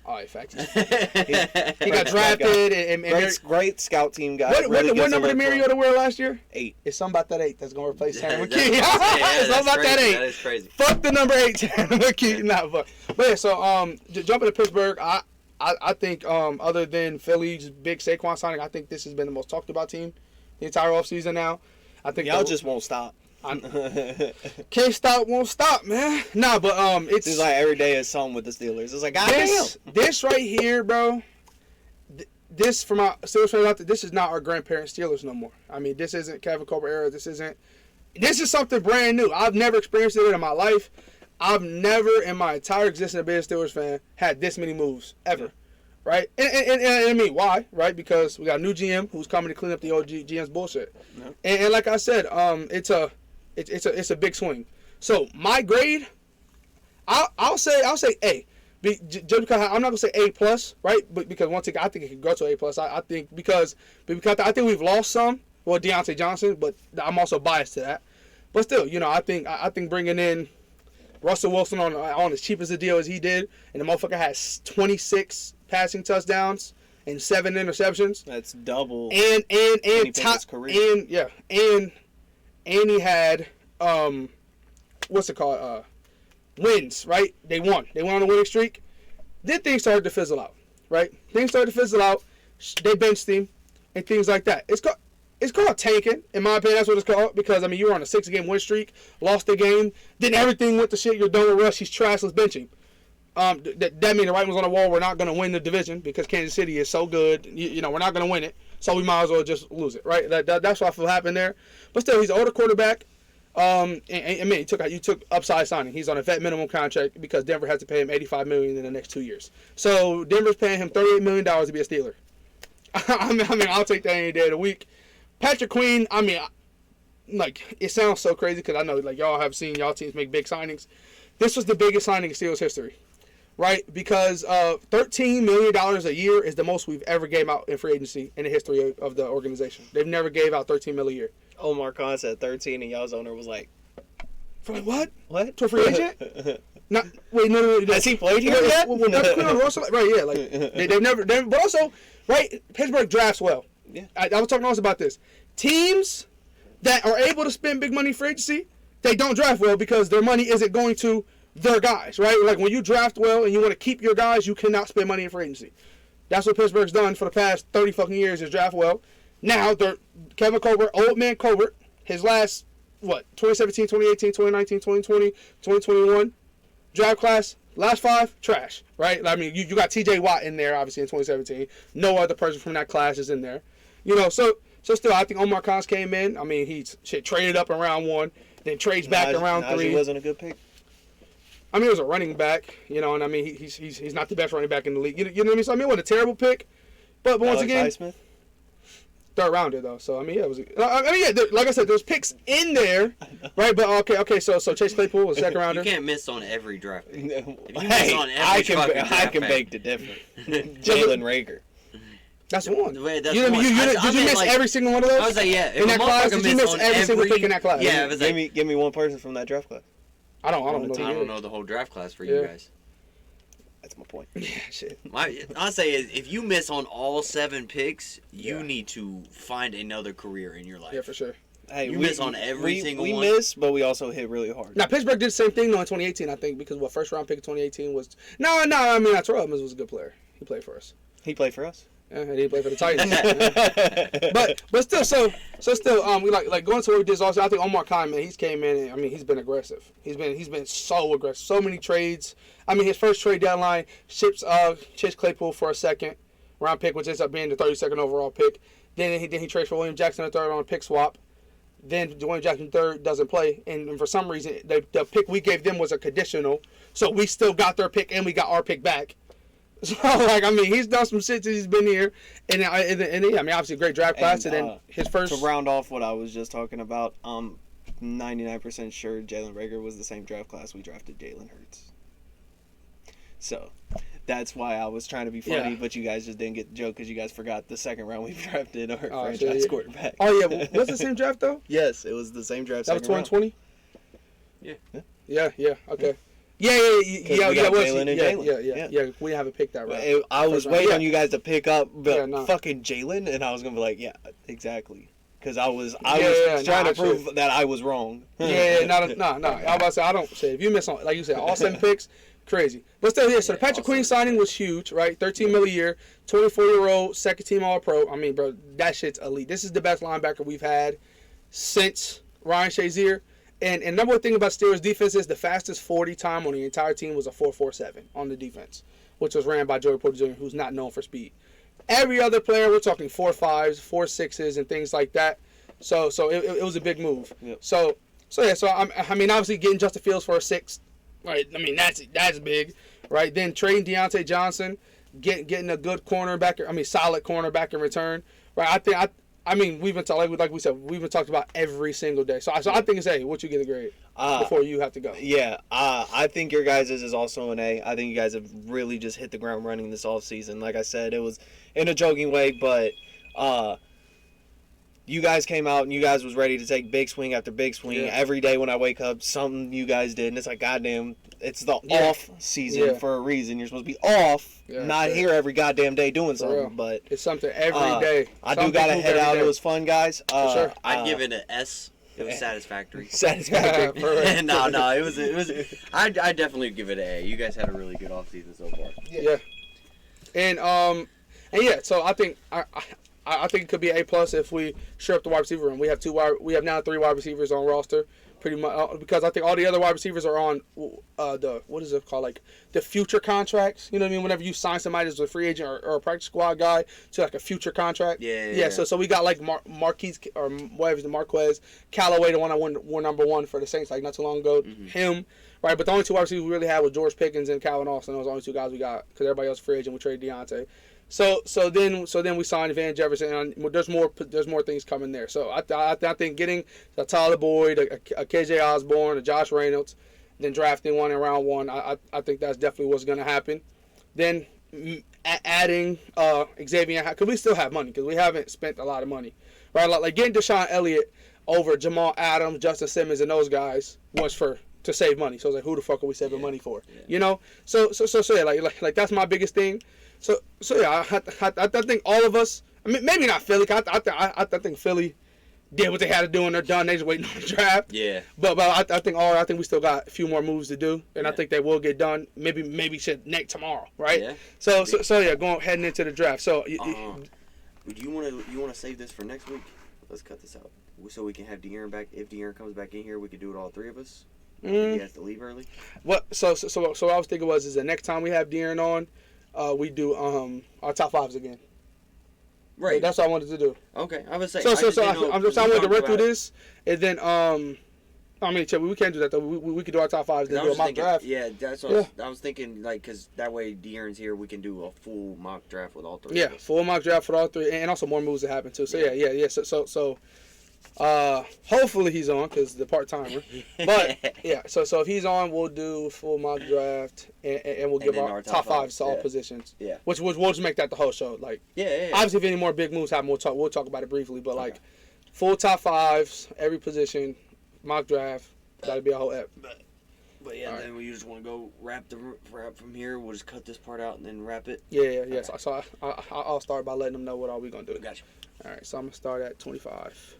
Oh, in fact, he got drafted and great scout team guy. What number did Mariota wear last year? 8. It's something about that 8 that's gonna replace Tanner McKee. It's something about that 8. That is crazy. Fuck the number 8 Tanner McKee. But yeah, so jumping to Pittsburgh, I think other than Philly's big Saquon signing, I think this has been the most talked about team the entire offseason now. I think y'all just won't stop. Can't stop, won't stop, man. Nah, but it's like every day is something with the Steelers. It's like goddamn. This right here, bro. This from our Steelers fans out there. This is not our grandparents' Steelers no more. I mean, this isn't Kevin Colbert era. This is something brand new. I've never experienced it in my life. I've never in my entire existence being a Steelers fan had this many moves ever. Yeah. Right? And I mean, why? Right? Because we got a new GM who's coming to clean up the old GM's bullshit. Yeah. And like I said, it's a big swing. So my grade, I'll say A. Just because I'm not gonna say A+, right? But because once again, I think it could go to A+. I think because I think we've lost some. Well, Deontay Johnson, but I'm also biased to that. But still, I think bringing in Russell Wilson on as cheap as a deal as he did, and the motherfucker has 26 passing touchdowns and 7 interceptions. That's double. And top career. And he had what's it called? Wins, right? They won on a winning streak. Then things started to fizzle out, right? They benched him and things like that. It's called tanking, in my opinion. That's what it's called, because I mean you were on a 6-game win streak, lost the game, then everything went to shit. You're done with Russ. He's trash. Let's bench him. That means the writing was on the wall. We're not going to win the division because Kansas City is so good. You know, we're not going to win it, so we might as well just lose it, right? That's what I feel happened there. But still, he's an older quarterback. And I mean, you took upside signing. He's on a vet minimum contract because Denver has to pay him $85 million in the next 2 years. So Denver's paying him $38 million to be a Steeler. I mean, I'll take that any day of the week. Patrick Queen, I mean, like, it sounds so crazy because I know, like, y'all have seen y'all teams make big signings. This was the biggest signing in Steelers history, right? Because $13 million a year is the most we've ever gave out in free agency in the history of the organization. They've never gave out $13 million a year. Omar Khan said 13, and y'all's owner was like, For like, what? "What? To a free agent? No. Has he played here yet?" Well, Patrick Queen on the roster, right? Yeah, like they've never. But also, right? Pittsburgh drafts well. Yeah. I was talking also about this. Teams that are able to spend big money for agency, they don't draft well because their money isn't going to their guys, right? Like when you draft well and you want to keep your guys, you cannot spend money in free agency. That's what Pittsburgh's done for the past 30 fucking years is draft well. Now they're Kevin Colbert, old man Colbert, his last 2017, 2018, 2019, 2020, 2021 draft class, last 5 trash, right? I mean, you got T.J. Watt in there obviously in 2017. No other person from that class is in there, you know. So still, I think Omar Khan came in. I mean, he's traded up in round 1, then trades back in round 3. He wasn't a good pick. I mean, he was a running back, you know, and I mean, he's not the best running back in the league. You know what I mean? So I mean, it wasn't a terrible pick, but once Alex again. Highsmith? Third rounder though, so I mean, yeah, it was. I mean, yeah, like I said, there's picks in there, right? But okay. So Chase Claypool was a second rounder. You can't miss on every draft pick. If you miss Hey, on every I fucking draft can pick- beg to differ. Jalen Rager. That's one. Wait, that's Did you one. I miss mean, like, every single one of those? I was like, yeah. If In a that class, motherfucker did you miss on every single pick in that class? Yeah, it was like, Give me one person from that draft class. I don't know. I don't know the whole draft class for you Yeah. guys. That's my point. Yeah, shit. I say is if you miss on all 7 picks, you Yeah. need to find another career in your life. Yeah, for sure. Hey, You miss on every single we one. miss, but we also hit really hard. Now Pittsburgh did the same thing though in 2018, I think, because first round pick in 2018 was no. I mean, Terrell Edmonds was a good player. He played for us. He played for us. Yeah, and he played for the Titans. Yeah. But still, so still, we like going to what we did also. I think Omar Khan, man, he's came in and I mean he's been aggressive. He's been so aggressive. So many trades. I mean his first trade deadline ships Chase Claypool for a second round pick, which ends up being the 32nd overall pick. Then he trades for William Jackson III on a pick swap. Then Dwayne Jackson III doesn't play, and for some reason the pick we gave them was a conditional, so we still got their pick and we got our pick back. So, like, I mean, he's done some shit since he's been here. And I mean, obviously, a great draft class. And then his first. To round off what I was just talking about, I'm 99% sure Jalen Rager was the same draft class we drafted Jalen Hurts. So, that's why I was trying to be funny, but you guys just didn't get the joke because you guys forgot the second round we drafted our franchise quarterback. Oh, yeah. Was it the same draft, though? Yes, it was the same draft. That was 2020? Yeah. Yeah. Okay. Yeah. We got Jalen and Jalen. Yeah. We haven't picked that right. I was waiting on you guys to pick up no. fucking Jalen, and I was gonna be like, yeah, exactly, because I was trying to prove that I was wrong. No. I was about to say I don't say if you miss on like you said all 7 picks, crazy. But still here, so the Patrick Queen signing was huge, right? $13 million a year, 24-year-old, second team All Pro. I mean, bro, that shit's elite. This is the best linebacker we've had since Ryan Shazier. And number one thing about Steelers defense is the fastest 40 time on the entire team was a 4.47 on the defense, which was ran by Joey Porter Jr., who's not known for speed. Every other player, we're talking 4.5s, 4.6s, and things like that. So it was a big move. Yep. So I mean, obviously getting Justin Fields for a 6, right? I mean that's big, right? Then trading Deontay Johnson, getting a good cornerback. I mean, solid cornerback in return, right? I mean, we've been talking, like we said, we've been talking about every single day. So I think it's A. What you get a grade before you have to go? Yeah, I think your guys' is also an A. I think you guys have really just hit the ground running this offseason. Like I said, it was in a joking way, but you guys came out and you guys was ready to take big swing after big swing. Yeah. Every day when I wake up, something you guys did, and it's like, goddamn, it's the off season for a reason. You're supposed to be off, not here every goddamn day doing something. But it's something every day. I do got to head out. It was fun, guys. Sure. I'd give it an S. It was satisfactory. Satisfactory. No, it was. I definitely give it an A. You guys had a really good offseason so far. Yeah. And yeah, so I think I think it could be A+ if we shore up the wide receiver room. We have now 3 wide receivers on roster. pretty much because I think all the other wide receivers are on the what is it called, like the future contracts. You know what I mean? Whenever you sign somebody as a free agent or a practice squad guy to like a future contract. Yeah. So we got like Marquise or whatever the Marquez Callaway, the one I won number 1 for the Saints like not too long ago. Mm-hmm. Him. Right, but the only two wide receivers we really had was George Pickens and Calvin Austin. Those are the only two guys we got because everybody else free agent. We traded Deontay. So then we signed Van Jefferson. And there's more things coming there. So I think getting a Tyler Boyd, a KJ Osborne, a Josh Reynolds, then drafting one in round 1. I think that's definitely what's going to happen. Then adding Xavier, because we still have money because we haven't spent a lot of money, right? Like getting Deshaun Elliott over Jamal Adams, Justin Simmons, and those guys was to save money. So I was like, who the fuck are we saving money for? Yeah. You know? So yeah, like that's my biggest thing. So yeah, I think all of us, I mean, maybe not Philly. I think Philly did what they had to do and they're done. They just waiting on the draft. Yeah. But I think we still got a few more moves to do, and I think they will get done. Maybe shit next tomorrow, right? Yeah. So yeah, heading into the draft. So do you want to save this for next week? Let's cut this out so we can have De'Aaron back. If De'Aaron comes back in here, we could do it all 3 of us. He has to leave early. What? So what I was thinking is the next time we have De'Aaron on, we do our top 5s again. Right. So that's what I wanted to do. Okay, I would say. I'm just wanted to run through this, and then I mean, we can't do that though. We could do our top 5s, then do a mock draft. Yeah, that's what I was thinking. Like, because that way De'Aaron's here, we can do a full mock draft with all 3. Yeah, full mock draft for all 3, and also more moves that happen too. So yeah. So hopefully he's on because the part timer. But yeah, so if he's on, we'll do full mock draft and we'll give our top 5s to all positions. Yeah. Which we'll just make that the whole show. Like obviously if any more big moves happen, we'll talk about it briefly. But like full top 5s, every position, mock draft. That'll be a whole ep. But yeah, then we just want to go wrap from here. We'll just cut this part out and then wrap it. Yeah. Okay. So I'll start by letting them know what all we gonna do. Gotcha. All right. So I'm gonna start at 25.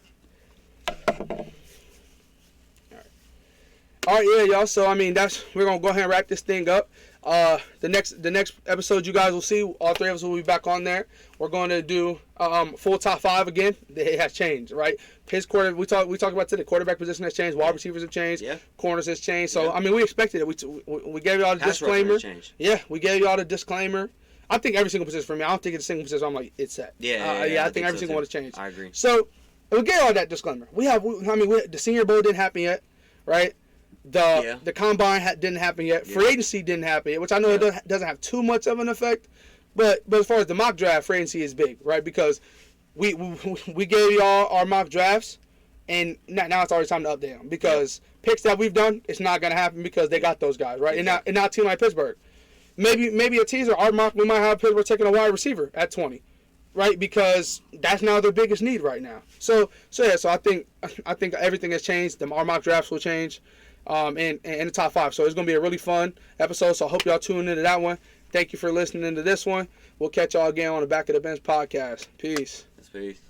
All right, yeah, y'all. So I mean, we're gonna go ahead and wrap this thing up. The next episode you guys will see, all 3 of us will be back on there. We're going to do full top 5 again. It has changed, right? His we talked about today. Quarterback position has changed. Wide receivers have changed. Yeah. Corners has changed. So I mean, we expected it. We gave y'all the disclaimer. Yeah, we gave y'all the disclaimer. I think every single position for me. I don't think it's a single position. I'm like, it's set. Yeah. I think every single one has changed. I agree. So we gave all that disclaimer. The Senior Bowl didn't happen yet, right? The combine didn't happen yet. Free agency didn't happen yet, which I know it doesn't have too much of an effect. But as far as the mock draft, free agency is big, right? Because we gave y'all our mock drafts, and now it's already time to update them because picks that we've done, it's not gonna happen because they got those guys, right? Exactly. And now a team like Pittsburgh, maybe a teaser. Our mock, we might have Pittsburgh taking a wide receiver at 20. Right, because that's now their biggest need right now. So I think everything has changed. Our mock drafts will change, and the top 5. So it's gonna be a really fun episode. So I hope y'all tune into that one. Thank you for listening to this one. We'll catch y'all again on the Back of the Bench podcast. Peace. Peace.